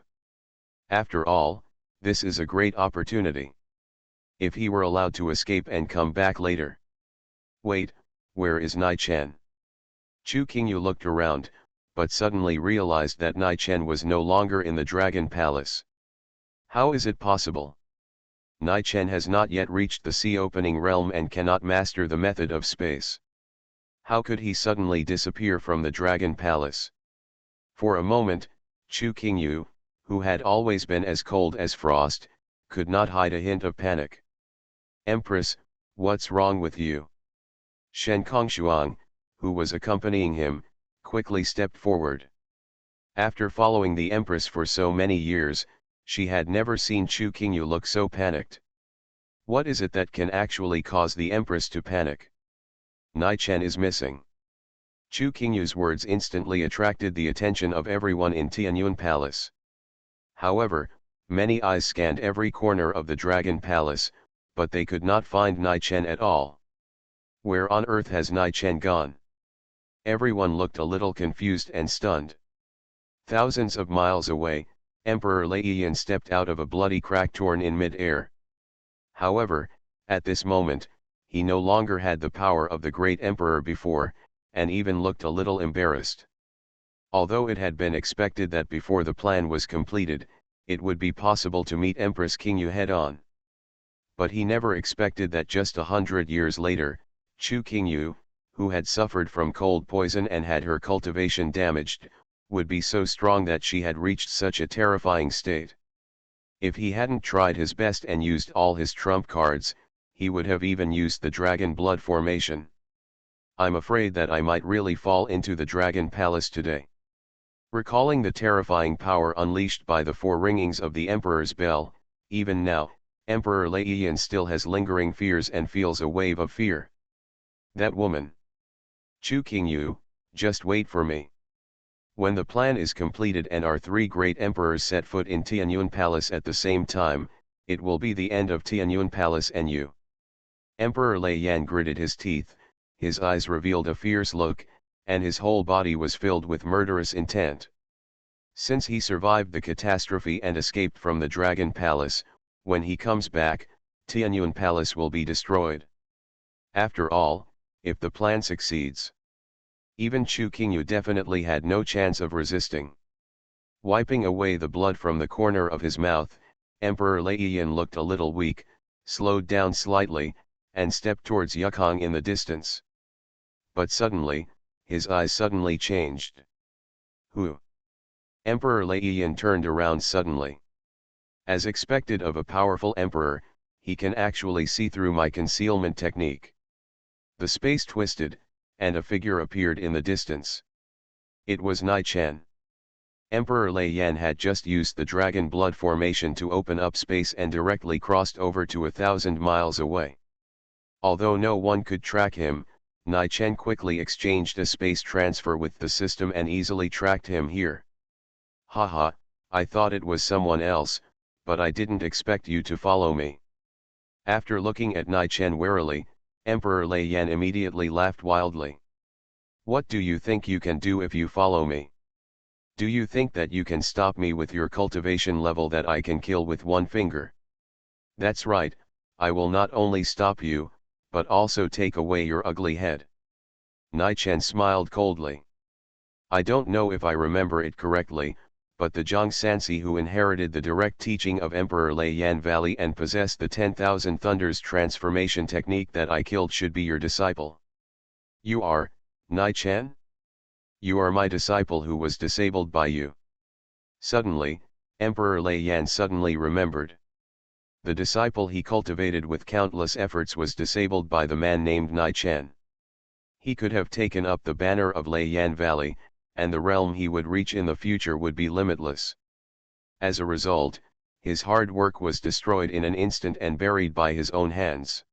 After all, this is a great opportunity. If he were allowed to escape and come back later. Wait, where is Nai Chen? Chu Qingyu looked around, but suddenly realized that Nai Chen was no longer in the Dragon Palace. How is it possible? Nai Chen has not yet reached the sea-opening realm and cannot master the method of space. How could he suddenly disappear from the Dragon Palace? For a moment, Chu Qingyu, who had always been as cold as frost, could not hide a hint of panic. Empress, what's wrong with you? Shen Kongshuang, who was accompanying him, quickly stepped forward. After following the Empress for so many years, she had never seen Chu Qingyu look so panicked. What is it that can actually cause the Empress to panic? Nai Chen is missing. Chu Qingyu's words instantly attracted the attention of everyone in Tianyun Palace. However, many eyes scanned every corner of the Dragon Palace, but they could not find Nai Chen at all. Where on earth has Nai Chen gone? Everyone looked a little confused and stunned. Thousands of miles away, Emperor Lei Yiyan stepped out of a bloody crack torn in mid-air. However, at this moment, he no longer had the power of the great emperor before, and even looked a little embarrassed. Although it had been expected that before the plan was completed, it would be possible to meet Empress Qingyu head-on. But he never expected that just 100 years later, Chu Qingyu, who had suffered from cold poison and had her cultivation damaged, would be so strong that she had reached such a terrifying state. If he hadn't tried his best and used all his trump cards, he would have even used the dragon blood formation. I'm afraid that I might really fall into the Dragon Palace today. Recalling the terrifying power unleashed by the four ringings of the Emperor's bell, even now, Emperor Lei Yiyan still has lingering fears and feels a wave of fear. That woman. Chu Qingyu, just wait for me. When the plan is completed and our three great emperors set foot in Tianyun Palace at the same time, it will be the end of Tianyun Palace and you. Emperor Lei Yan gritted his teeth, his eyes revealed a fierce look, and his whole body was filled with murderous intent. Since he survived the catastrophe and escaped from the Dragon Palace, when he comes back, Tianyun Palace will be destroyed. After all, if the plan succeeds, even Chu Qingyu definitely had no chance of resisting. Wiping away the blood from the corner of his mouth, Emperor Lei Yiyan looked a little weak, slowed down slightly, and stepped towards Yukong in the distance. But suddenly, his eyes suddenly changed. Who? Emperor Lei Yiyan turned around suddenly. As expected of a powerful emperor, he can actually see through my concealment technique. The space twisted, and a figure appeared in the distance. It was Nai Chen. Emperor Lei Yan had just used the dragon blood formation to open up space and directly crossed over to 1,000 miles away. Although no one could track him, Nai Chen quickly exchanged a space transfer with the system and easily tracked him here. Haha, I thought it was someone else, but I didn't expect you to follow me. After looking at Nai Chen warily, Emperor Lei Yan immediately laughed wildly. What do you think you can do if you follow me? Do you think that you can stop me with your cultivation level that I can kill with one finger? That's right, I will not only stop you, but also take away your ugly head. Nai Chen smiled coldly. I don't know if I remember it correctly, but the Zhang Sansi who inherited the direct teaching of Emperor Lei Yan Valley and possessed the 10,000 Thunders transformation technique that I killed should be your disciple. You are, Nai Chen? You are my disciple who was disabled by you. Suddenly, Emperor Lei Yan suddenly remembered. The disciple he cultivated with countless efforts was disabled by the man named Nai Chen. He could have taken up the banner of Lei Yan Valley, and the realm he would reach in the future would be limitless. As a result, his hard work was destroyed in an instant and buried by his own hands.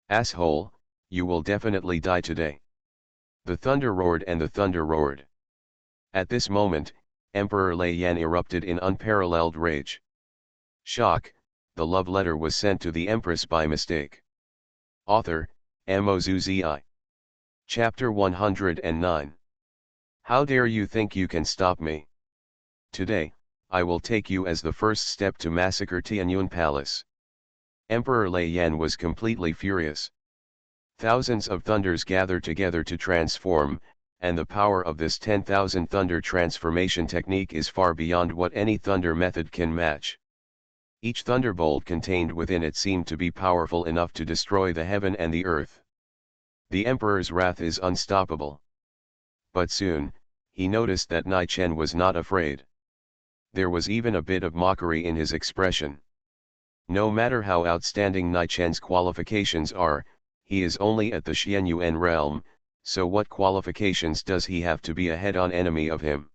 Asshole, you will definitely die today. The thunder roared and the thunder roared. At this moment, Emperor Lei Yan erupted in unparalleled rage. Shock, the love letter was sent to the Empress by mistake. Author, Mo Zuzi. Chapter 109. How dare you think you can stop me? Today, I will take you as the first step to massacre Tianyun Palace. Emperor Lei Yan was completely furious. Thousands of thunders gather together to transform, and the power of this 10,000 thunder transformation technique is far beyond what any thunder method can match. Each thunderbolt contained within it seemed to be powerful enough to destroy the heaven and the earth. The emperor's wrath is unstoppable. But soon, he noticed that Nai Chen was not afraid. There was even a bit of mockery in his expression. No matter how outstanding Nai Chen's qualifications are, he is only at the Xianyuan realm, so what qualifications does he have to be a head-on enemy of him?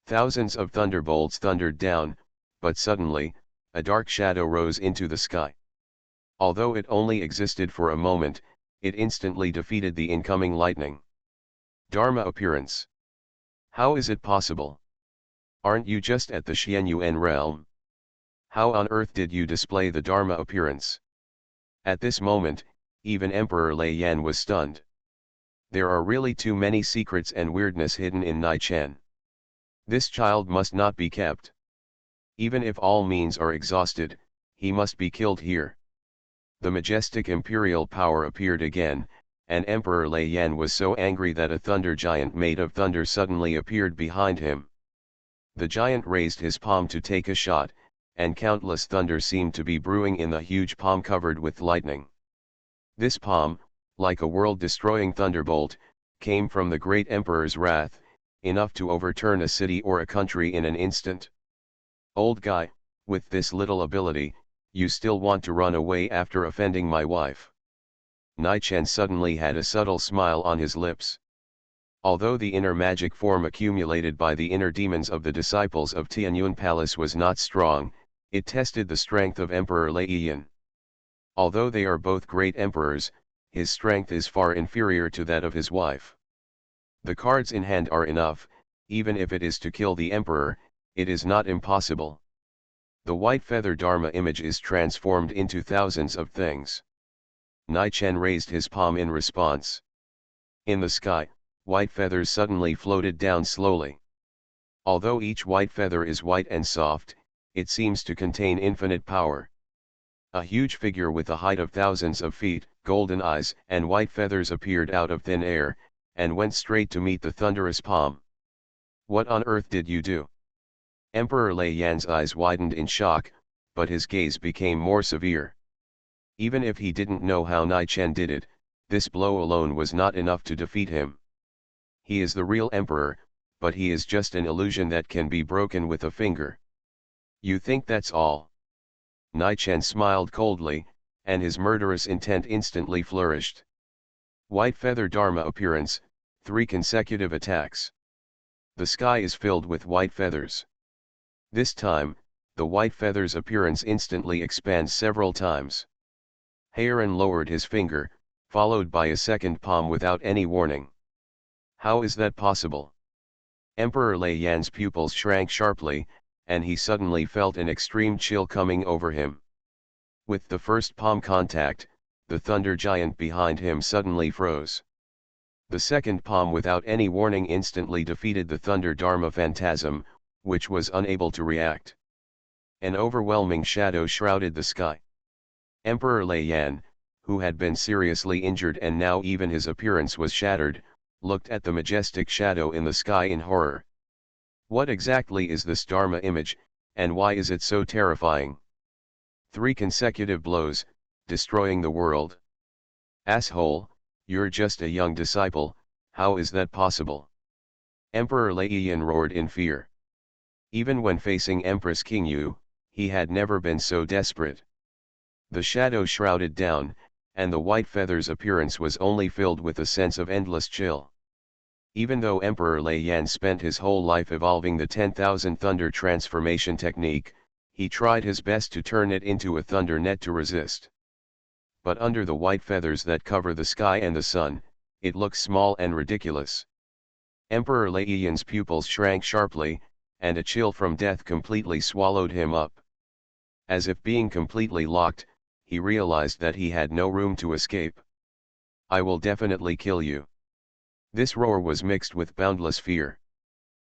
Thousands of thunderbolts thundered down, but suddenly, a dark shadow rose into the sky. Although it only existed for a moment, it instantly defeated the incoming lightning. Dharma appearance. How is it possible? Aren't you just at the Xianyuan realm? How on earth did you display the Dharma appearance? At this moment, even Emperor Lei Yan was stunned. There are really too many secrets and weirdness hidden in Nai Chen. This child must not be kept. Even if all means are exhausted, he must be killed here. The majestic imperial power appeared again, and Emperor Lei Yan was so angry that a thunder giant made of thunder suddenly appeared behind him. The giant raised his palm to take a shot, and countless thunder seemed to be brewing in the huge palm covered with lightning. This palm, like a world-destroying thunderbolt, came from the great emperor's wrath, enough to overturn a city or a country in an instant. Old guy, with this little ability, you still want to run away after offending my wife? Nai Chen suddenly had a subtle smile on his lips. Although the inner magic form accumulated by the inner demons of the disciples of Tianyun Palace was not strong, it tested the strength of Emperor Lei Yan. Although they are both great emperors, his strength is far inferior to that of his wife. The cards in hand are enough, even if it is to kill the emperor, it is not impossible. The white feather Dharma image is transformed into thousands of things. Nai Chen raised his palm in response. In the sky, white feathers suddenly floated down slowly. Although each white feather is white and soft, it seems to contain infinite power. A huge figure with a height of thousands of feet, golden eyes and white feathers appeared out of thin air, and went straight to meet the thunderous palm. What on earth did you do? Emperor Lei Yan's eyes widened in shock, but his gaze became more severe. Even if he didn't know how Nai Chen did it, this blow alone was not enough to defeat him. He is the real emperor, but he is just an illusion that can be broken with a finger. You think that's all? Nai Chen smiled coldly, and his murderous intent instantly flourished. White feather Dharma appearance, 3 consecutive attacks. The sky is filled with white feathers. This time, the white feather's appearance instantly expands several times. Heiran lowered his finger, followed by a second palm without any warning. How is that possible? Emperor Lei Yan's pupils shrank sharply, and he suddenly felt an extreme chill coming over him. With the first palm contact, the thunder giant behind him suddenly froze. The second palm without any warning instantly defeated the thunder Dharma phantasm, which was unable to react. An overwhelming shadow shrouded the sky. Emperor Lei Yan, who had been seriously injured and now even his appearance was shattered, looked at the majestic shadow in the sky in horror. What exactly is this Dharma image, and why is it so terrifying? 3 consecutive blows, destroying the world. Asshole, you're just a young disciple, how is that possible? Emperor Lei Yan roared in fear. Even when facing Empress King Yu, he had never been so desperate. The shadow shrouded down, and the white feather's appearance was only filled with a sense of endless chill. Even though Emperor Lei Yan spent his whole life evolving the 10,000 thunder transformation technique, he tried his best to turn it into a thunder net to resist. But under the white feathers that cover the sky and the sun, it looks small and ridiculous. Emperor Lei Yan's pupils shrank sharply, and a chill from death completely swallowed him up. As if being completely locked, he realized that he had no room to escape. I will definitely kill you. This roar was mixed with boundless fear.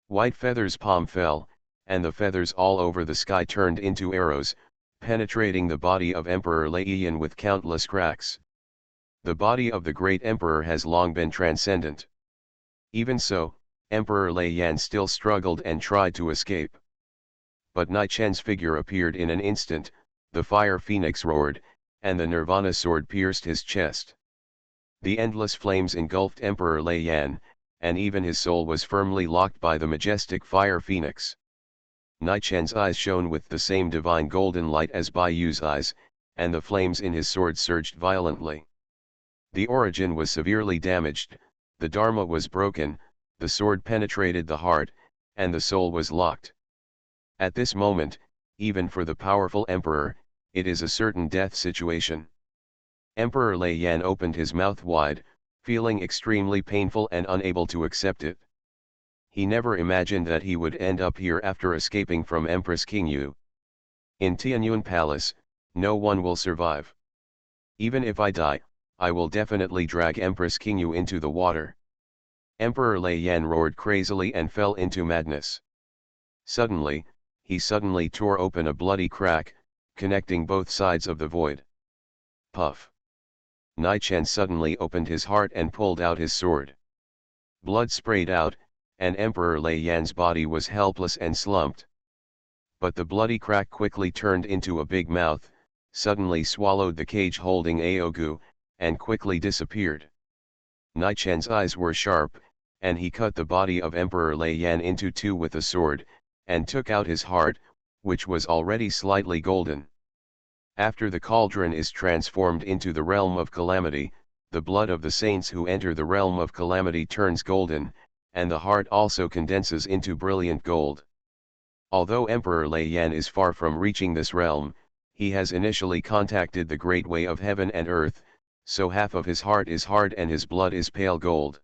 White Feather's palm fell, and the feathers all over the sky turned into arrows, penetrating the body of Emperor Lei Yan with countless cracks. The body of the great emperor has long been transcendent. Even so, Emperor Lei Yan still struggled and tried to escape. But Nai Chen's figure appeared in an instant, the fire phoenix roared, and the Nirvana sword pierced his chest. The endless flames engulfed Emperor Lei Yan, and even his soul was firmly locked by the majestic fire phoenix. Nai Chen's eyes shone with the same divine golden light as Bai Yu's eyes, and the flames in his sword surged violently. The origin was severely damaged, the Dharma was broken, the sword penetrated the heart, and the soul was locked. At this moment, even for the powerful emperor, it is a certain death situation. Emperor Lei Yan opened his mouth wide, feeling extremely painful and unable to accept it. He never imagined that he would end up here after escaping from Empress King Yu. In Tianyun Palace, no one will survive. Even if I die, I will definitely drag Empress King Yu into the water. Emperor Lei Yan roared crazily and fell into madness. Suddenly, he suddenly tore open a bloody crack, connecting both sides of the void. Puff! Nai Chen suddenly opened his heart and pulled out his sword. Blood sprayed out, and Emperor Lei Yan's body was helpless and slumped. But the bloody crack quickly turned into a big mouth, suddenly swallowed the cage holding Aogu, and quickly disappeared. Nai Chen's eyes were sharp, and he cut the body of Emperor Lei Yan into two with a sword, and took out his heart, which was already slightly golden. After the cauldron is transformed into the realm of calamity, the blood of the saints who enter the realm of calamity turns golden, and the heart also condenses into brilliant gold. Although Emperor Lei Yan is far from reaching this realm, he has initially contacted the great way of heaven and earth, so half of his heart is hard and his blood is pale gold.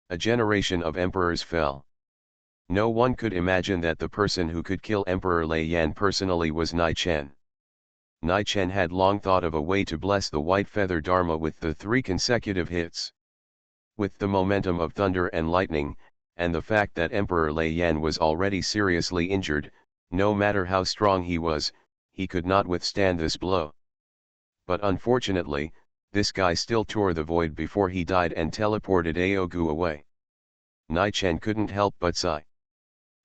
A generation of emperors fell. No one could imagine that the person who could kill Emperor Lei Yan personally was Nai Chen. Nai Chen had long thought of a way to bless the White Feather Dharma with the 3 consecutive hits. With the momentum of thunder and lightning, and the fact that Emperor Lei Yan was already seriously injured, no matter how strong he was, he could not withstand this blow. But unfortunately, this guy still tore the void before he died and teleported Aogu away. Nai Chen couldn't help but sigh.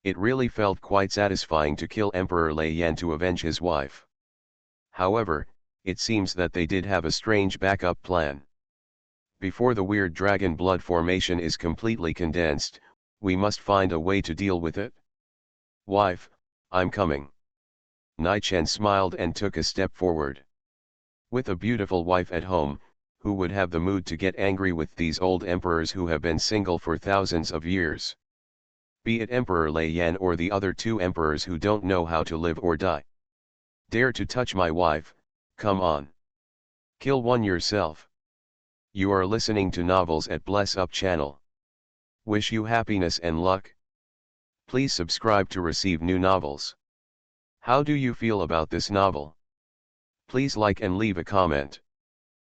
It really felt quite satisfying to kill Emperor Lei Yan to avenge his wife. However, it seems that they did have a strange backup plan. Before the weird dragon blood formation is completely condensed, we must find a way to deal with it. Wife, I'm coming. Nai Chen smiled and took a step forward. With a beautiful wife at home, who would have the mood to get angry with these old emperors who have been single for thousands of years? Be it Emperor Lei Yan or the other 2 emperors who don't know how to live or die. Dare to touch my wife, come on. Kill one yourself. You are listening to novels at Bless Up channel. Wish you happiness and luck. Please subscribe to receive new novels. How do you feel about this novel? Please like and leave a comment.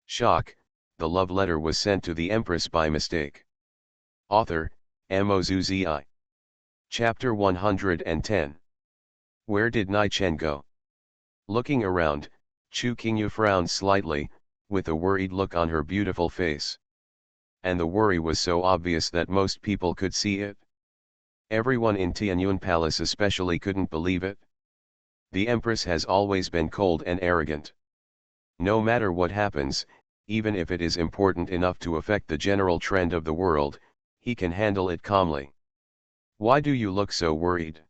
Shock, the love letter was sent to the Empress by mistake. Author, Mozuzi. Chapter 110. Where did Nai Chen go? Looking around, Chu Qingyu frowned slightly, with a worried look on her beautiful face. And the worry was so obvious that most people could see it. Everyone in Tianyun Palace especially couldn't believe it. The Empress has always been cold and arrogant. No matter what happens, even if it is important enough to affect the general trend of the world, he can handle it calmly. Why do you look so worried?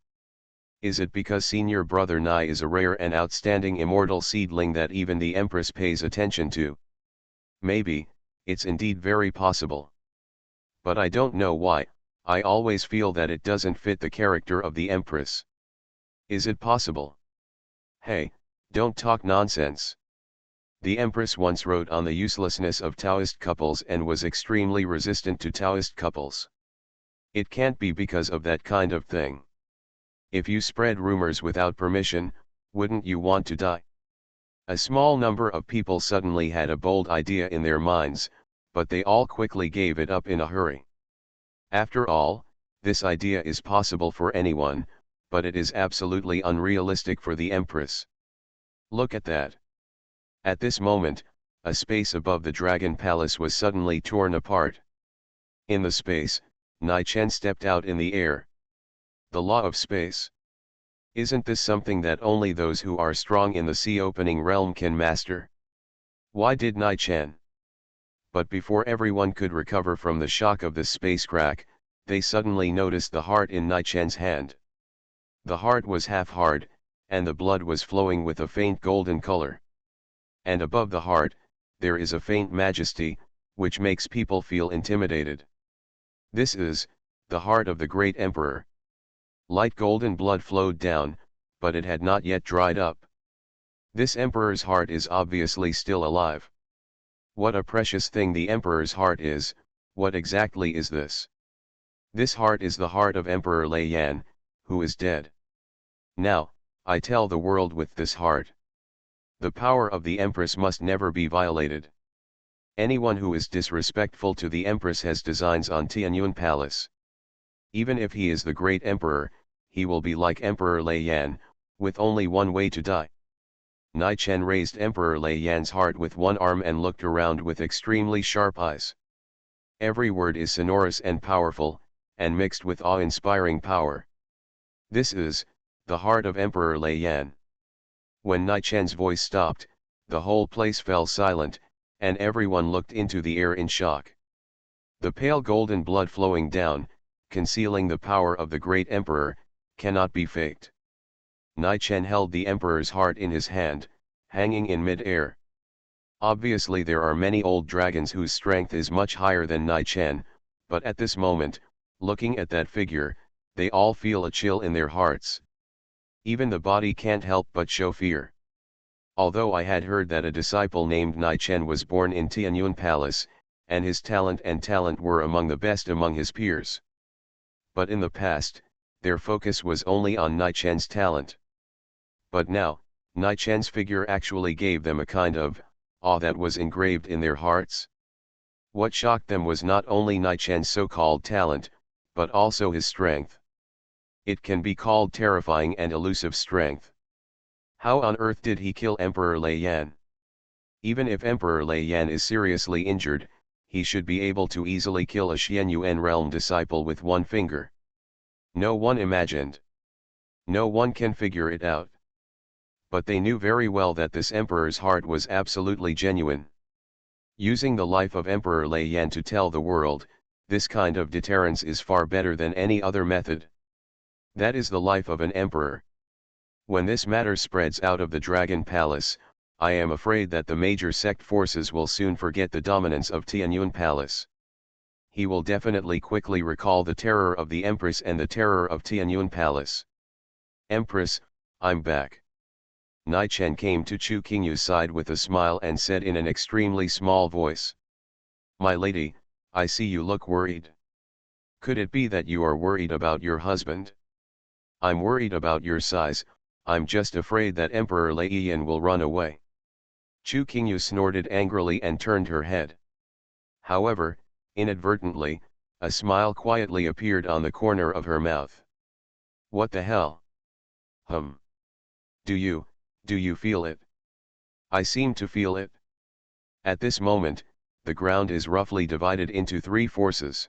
Is it because senior brother Nai is a rare and outstanding immortal seedling that even the Empress pays attention to? Maybe, it's indeed very possible. But I don't know why, I always feel that it doesn't fit the character of the Empress. Is it possible? Hey, don't talk nonsense. The Empress once wrote on the uselessness of Taoist couples and was extremely resistant to Taoist couples. It can't be because of that kind of thing. If you spread rumors without permission, wouldn't you want to die? A small number of people suddenly had a bold idea in their minds, but they all quickly gave it up in a hurry. After all, this idea is possible for anyone, but it is absolutely unrealistic for the Empress. Look at that. At this moment, a space above the Dragon Palace was suddenly torn apart. In the space, Nai Chen stepped out in the air. The law of space. Isn't this something that only those who are strong in the sea-opening realm can master? Why did Nai Chen? But before everyone could recover from the shock of this space crack, they suddenly noticed the heart in Nai Chen's hand. The heart was half hard, and the blood was flowing with a faint golden color. And above the heart, there is a faint majesty, which makes people feel intimidated. This is the heart of the great emperor. Light golden blood flowed down, but it had not yet dried up. This emperor's heart is obviously still alive. What a precious thing the emperor's heart is. What exactly is this? This heart is the heart of Emperor Lei Yan, who is dead. Now, I tell the world with this heart. The power of the Empress must never be violated. Anyone who is disrespectful to the Empress has designs on Tianyun Palace. Even if he is the great emperor, he will be like Emperor Lei Yan, with only one way to die. Nai Chen raised Emperor Lei Yan's heart with one arm and looked around with extremely sharp eyes. Every word is sonorous and powerful, and mixed with awe-inspiring power. This is the heart of Emperor Lei Yan. When Nai Chen's voice stopped, the whole place fell silent, and everyone looked into the air in shock. The pale golden blood flowing down, concealing the power of the great emperor, cannot be faked. Nai Chen held the emperor's heart in his hand, hanging in mid-air. Obviously there are many old dragons whose strength is much higher than Nai Chen, but at this moment, looking at that figure, they all feel a chill in their hearts. Even the body can't help but show fear. Although I had heard that a disciple named Nai Chen was born in Tianyun Palace, and his talent were among the best among his peers. But in the past, their focus was only on Nai Chen's talent. But now, Nai Chen's figure actually gave them a kind of awe that was engraved in their hearts. What shocked them was not only Nai Chen's so-called talent, but also his strength. It can be called terrifying and elusive strength. How on earth did he kill Emperor Lei Yan? Even if Emperor Lei Yan is seriously injured, he should be able to easily kill a Xianyuan realm disciple with one finger. No one imagined. No one can figure it out. But they knew very well that this emperor's heart was absolutely genuine. Using the life of Emperor Lei Yan to tell the world, this kind of deterrence is far better than any other method. That is the life of an emperor. When this matter spreads out of the Dragon Palace, I am afraid that the major sect forces will soon forget the dominance of Tianyun Palace. He will definitely quickly recall the terror of the Empress and the terror of Tianyun Palace. Empress, I'm back. Nai Chen came to Chu Qingyu's side with a smile and said in an extremely small voice. My lady, I see you look worried. Could it be that you are worried about your husband? I'm worried about your size. I'm just afraid that Emperor Lei Yan will run away. Chu Qingyu snorted angrily and turned her head. However, inadvertently, a smile quietly appeared on the corner of her mouth. What the hell? Do you feel it? I seem to feel it. At this moment, the ground is roughly divided into three forces.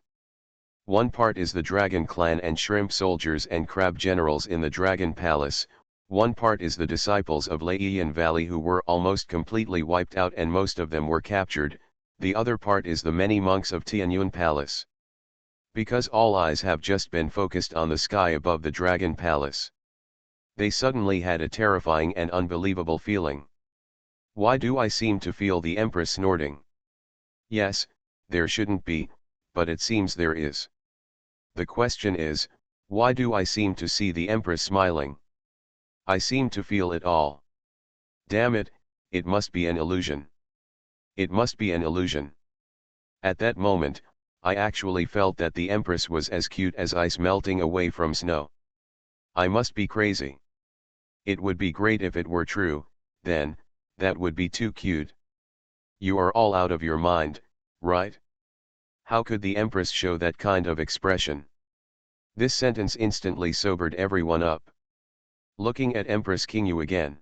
One part is the Dragon Clan and Shrimp Soldiers and Crab Generals in the Dragon Palace. One part is the disciples of Laiyan Valley who were almost completely wiped out and most of them were captured. The other part is the many monks of Tianyun Palace. Because all eyes have just been focused on the sky above the Dragon Palace, they suddenly had a terrifying and unbelievable feeling. Why do I seem to feel the Empress snorting? Yes, there shouldn't be, but it seems there is. The question is, why do I seem to see the Empress smiling? I seem to feel it all. Damn it, it must be an illusion. It must be an illusion. At that moment, I actually felt that the Empress was as cute as ice melting away from snow. I must be crazy. It would be great if it were true, then, that would be too cute. You are all out of your mind, right? How could the Empress show that kind of expression? This sentence instantly sobered everyone up. Looking at Empress Kingu again.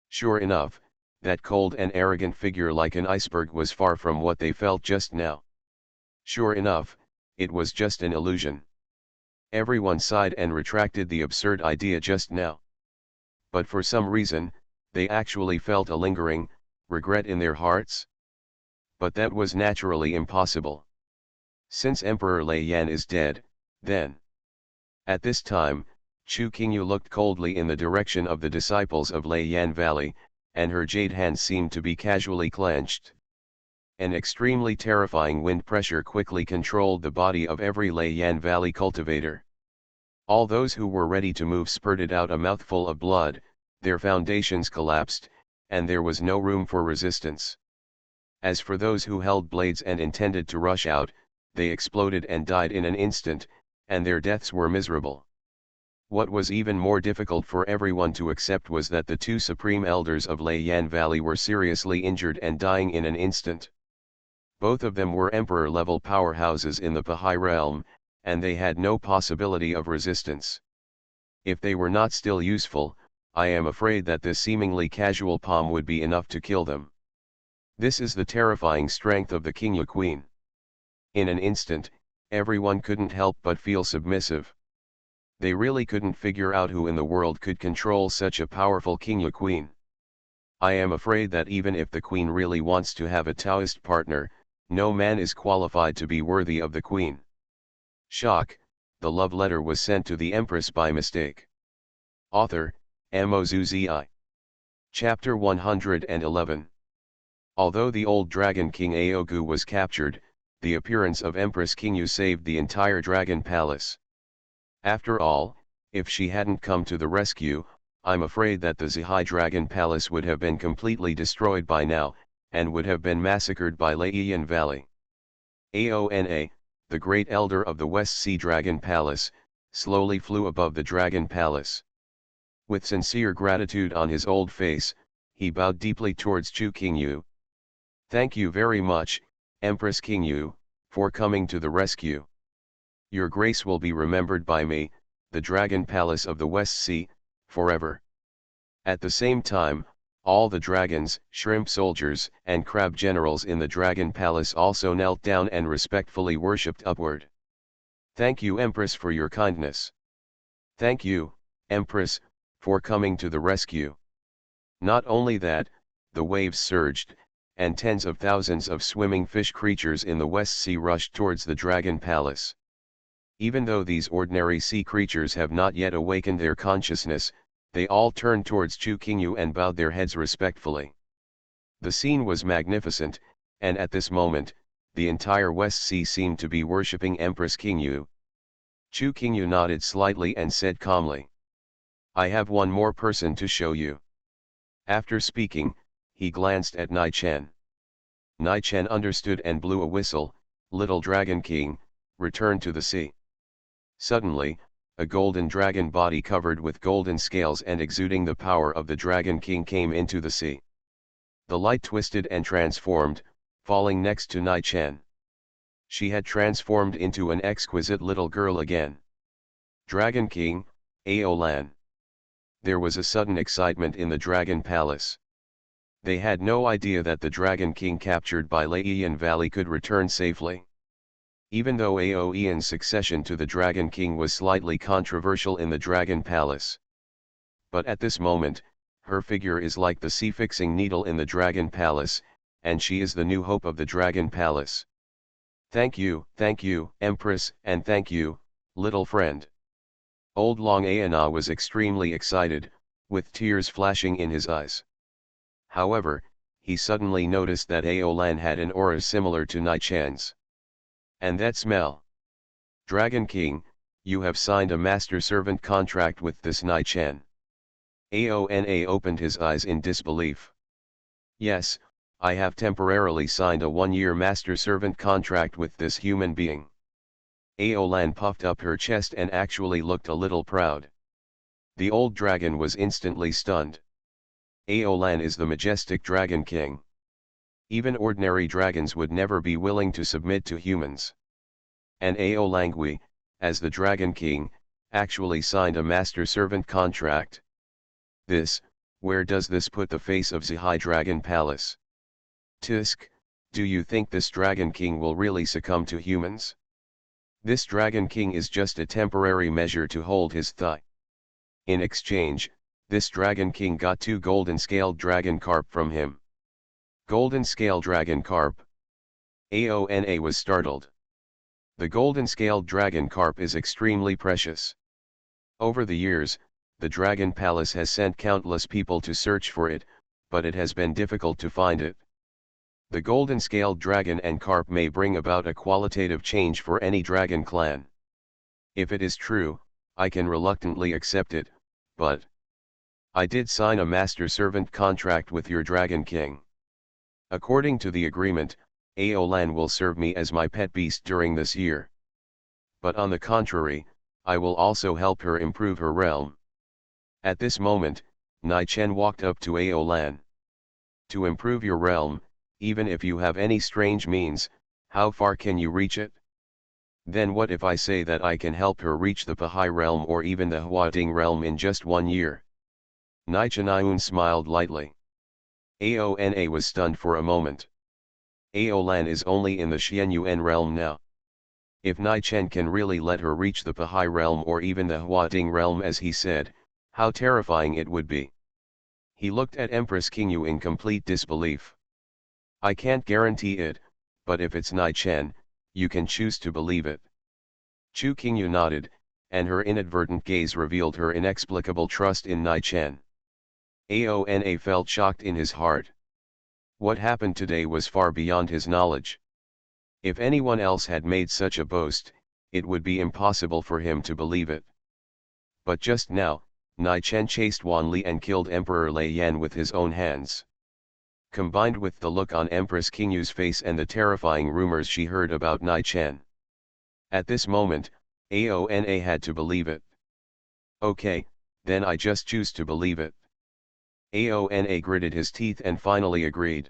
Sure enough, that cold and arrogant figure like an iceberg was far from what they felt just now. Sure enough, it was just an illusion. Everyone sighed and retracted the absurd idea just now. But for some reason, they actually felt a lingering regret in their hearts. But that was naturally impossible. Since Emperor Lei Yan is dead, then. At this time, Chu Qingyu looked coldly in the direction of the disciples of Lei Yan Valley, and her jade hands seemed to be casually clenched. An extremely terrifying wind pressure quickly controlled the body of every Lei Yan Valley cultivator. All those who were ready to move spurted out a mouthful of blood, their foundations collapsed, and there was no room for resistance. As for those who held blades and intended to rush out, they exploded and died in an instant, and their deaths were miserable. What was even more difficult for everyone to accept was that the two supreme elders of Lei Yan Valley were seriously injured and dying in an instant. Both of them were emperor-level powerhouses in the Baha'i realm, and they had no possibility of resistance. If they were not still useful, I am afraid that this seemingly casual palm would be enough to kill them. This is the terrifying strength of the Qingyu Queen. In an instant, everyone couldn't help but feel submissive. They really couldn't figure out who in the world could control such a powerful Qingyu Queen. I am afraid that even if the Queen really wants to have a Taoist partner, no man is qualified to be worthy of the Queen. Shock, the love letter was sent to the Empress by mistake. Author, Mozuzi. Chapter 111. Although the old Dragon King Aogu was captured, the appearance of Empress Qingyu saved the entire Dragon Palace. After all, if she hadn't come to the rescue, I'm afraid that the Zihai Dragon Palace would have been completely destroyed by now, and would have been massacred by Lei Yan Valley. Aona, the great elder of the West Sea Dragon Palace, slowly flew above the Dragon Palace. With sincere gratitude on his old face, he bowed deeply towards Chu Qingyu. Thank you very much, Empress Qingyu, for coming to the rescue. Your grace will be remembered by me, the Dragon Palace of the West Sea, forever. At the same time, all the dragons, shrimp soldiers, and crab generals in the Dragon Palace also knelt down and respectfully worshipped upward. Thank you, Empress, for your kindness. Thank you, Empress, for coming to the rescue. Not only that, the waves surged, and tens of thousands of swimming fish creatures in the West Sea rushed towards the Dragon Palace. Even though these ordinary sea creatures have not yet awakened their consciousness, they all turned towards Chu Qingyu and bowed their heads respectfully. The scene was magnificent, and at this moment, the entire West Sea seemed to be worshipping Empress Qingyu. Chu Qingyu nodded slightly and said calmly, I have one more person to show you. After speaking, he glanced at Nai Chen. Nai Chen understood and blew a whistle. Little Dragon King, return to the sea. Suddenly, a golden dragon body covered with golden scales and exuding the power of the Dragon King came into the sea. The light twisted and transformed, falling next to Nai Chen. She had transformed into an exquisite little girl again. Dragon King, Aolan. There was a sudden excitement in the Dragon Palace. They had no idea that the Dragon King captured by Lei Yan Valley could return safely. Even though Aoian's succession to the Dragon King was slightly controversial in the Dragon Palace. But at this moment, her figure is like the sea-fixing needle in the Dragon Palace, and she is the new hope of the Dragon Palace. Thank you, Empress, and thank you, little friend. Old Long Aana was extremely excited, with tears flashing in his eyes. However, he suddenly noticed that Aolan had an aura similar to Nai Chen's. And that smell. Dragon King, you have signed a master-servant contract with this Nai Chen. Aona opened his eyes in disbelief. Yes, I have temporarily signed a one-year master-servant contract with this human being. Aolan puffed up her chest and actually looked a little proud. The old dragon was instantly stunned. Aolan is the majestic Dragon King. Even ordinary dragons would never be willing to submit to humans. And Ao Langui, as the Dragon King, actually signed a master-servant contract. Where does this put the face of Zihai Dragon Palace? Tisk, do you think this Dragon King will really succumb to humans? This Dragon King is just a temporary measure to hold his thigh. In exchange, this Dragon King got 2 golden scaled dragon carp from him. Golden scaled dragon carp? Aona was startled. The golden scaled dragon carp is extremely precious. Over the years, the Dragon Palace has sent countless people to search for it, but it has been difficult to find it. The golden scaled dragon and carp may bring about a qualitative change for any dragon clan. If it is true, I can reluctantly accept it, but I did sign a master-servant contract with your Dragon King. According to the agreement, Aolan will serve me as my pet beast during this year. But on the contrary, I will also help her improve her realm. At this moment, Nai Chen walked up to Aolan. To improve your realm, even if you have any strange means, how far can you reach it? Then what if I say that I can help her reach the Pahai realm or even the Huading realm in just 1 year? Nai Chenayun smiled lightly. Aona was stunned for a moment. Aolan is only in the Xianyuan realm now. If Nai Chen can really let her reach the Pahai realm or even the Huading realm as he said, how terrifying it would be. He looked at Empress Qingyu in complete disbelief. I can't guarantee it, but if it's Nai Chen, you can choose to believe it. Chu Qingyu nodded, and her inadvertent gaze revealed her inexplicable trust in Nai Chen. Aona felt shocked in his heart. What happened today was far beyond his knowledge. If anyone else had made such a boast, it would be impossible for him to believe it. But just now, Nai Chen chased Wan Li and killed Emperor Lei Yan with his own hands. Combined with the look on Empress Qingyu's face and the terrifying rumors she heard about Nai Chen. At this moment, Aona had to believe it. Okay, then I just choose to believe it. Aona gritted his teeth and finally agreed.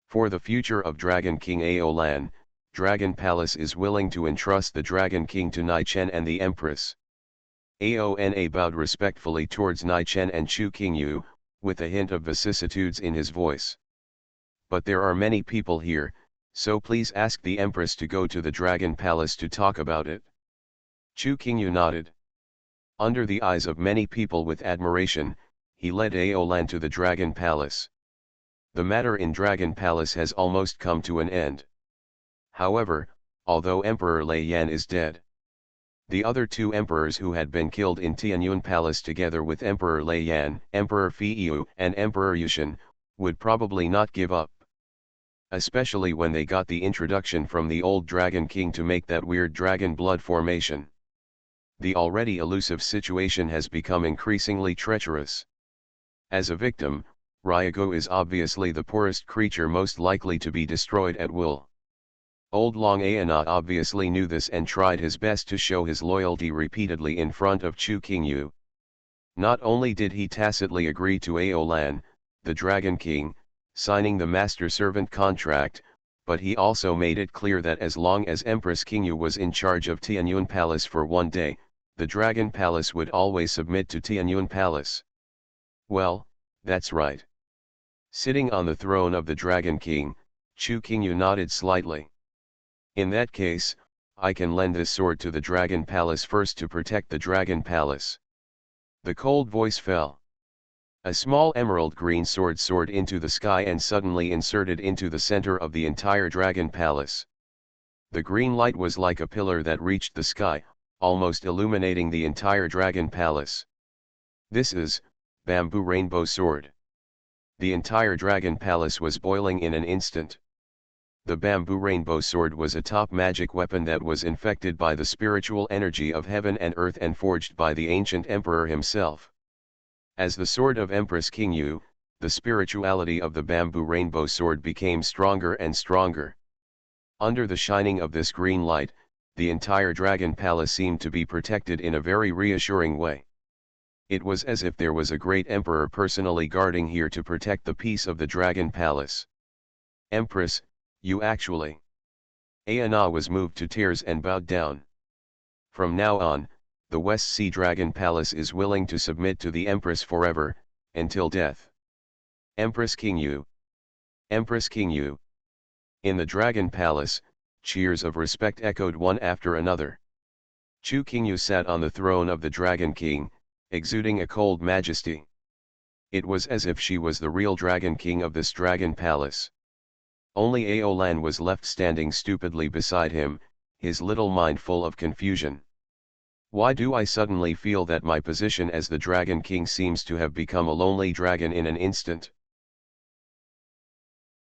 For the future of Dragon King Aolan, Dragon Palace is willing to entrust the Dragon King to Nai Chen and the Empress. Aona bowed respectfully towards Nai Chen and Chu Qingyu, with a hint of vicissitudes in his voice. But there are many people here, so please ask the Empress to go to the Dragon Palace to talk about it. Chu Qingyu nodded. Under the eyes of many people with admiration, he led Aolan to the Dragon Palace. The matter in Dragon Palace has almost come to an end. However, although Emperor Lei Yan is dead, the other 2 emperors who had been killed in Tianyun Palace together with Emperor Lei Yan, Emperor Fiyu and Emperor Yushin, would probably not give up. Especially when they got the introduction from the old Dragon King to make that weird dragon blood formation. The already elusive situation has become increasingly treacherous. As a victim, Ryago is obviously the poorest creature most likely to be destroyed at will. Old Long Aana obviously knew this and tried his best to show his loyalty repeatedly in front of Chu Qingyu. Not only did he tacitly agree to Aolan, the Dragon King, signing the master-servant contract, but he also made it clear that as long as Empress Qingyu was in charge of Tianyun Palace for 1 day, the Dragon Palace would always submit to Tianyun Palace. Well, that's right. Sitting on the throne of the Dragon King, Chu Qingyu nodded slightly. In that case, I can lend this sword to the Dragon Palace first to protect the Dragon Palace. The cold voice fell. A small emerald green sword soared into the sky and suddenly inserted into the center of the entire Dragon Palace. The green light was like a pillar that reached the sky, almost illuminating the entire Dragon Palace. This is Bamboo Rainbow Sword. The entire Dragon Palace was boiling in an instant. The Bamboo Rainbow Sword was a top magic weapon that was infected by the spiritual energy of heaven and earth and forged by the ancient emperor himself. As the sword of Empress Qingyu, the spirituality of the Bamboo Rainbow Sword became stronger and stronger. Under the shining of this green light, the entire Dragon Palace seemed to be protected in a very reassuring way. It was as if there was a great emperor personally guarding here to protect the peace of the Dragon Palace. Empress, you actually. Aana was moved to tears and bowed down. From now on, the West Sea Dragon Palace is willing to submit to the Empress forever, until death. Empress King Yu. Empress King Yu. In the Dragon Palace, cheers of respect echoed one after another. Chu King Yu sat on the throne of the Dragon King, exuding a cold majesty. It was as if she was the real Dragon King of this Dragon Palace. Only Aolan was left standing stupidly beside him, his little mind full of confusion. Why do I suddenly feel that my position as the Dragon King seems to have become a lonely dragon in an instant?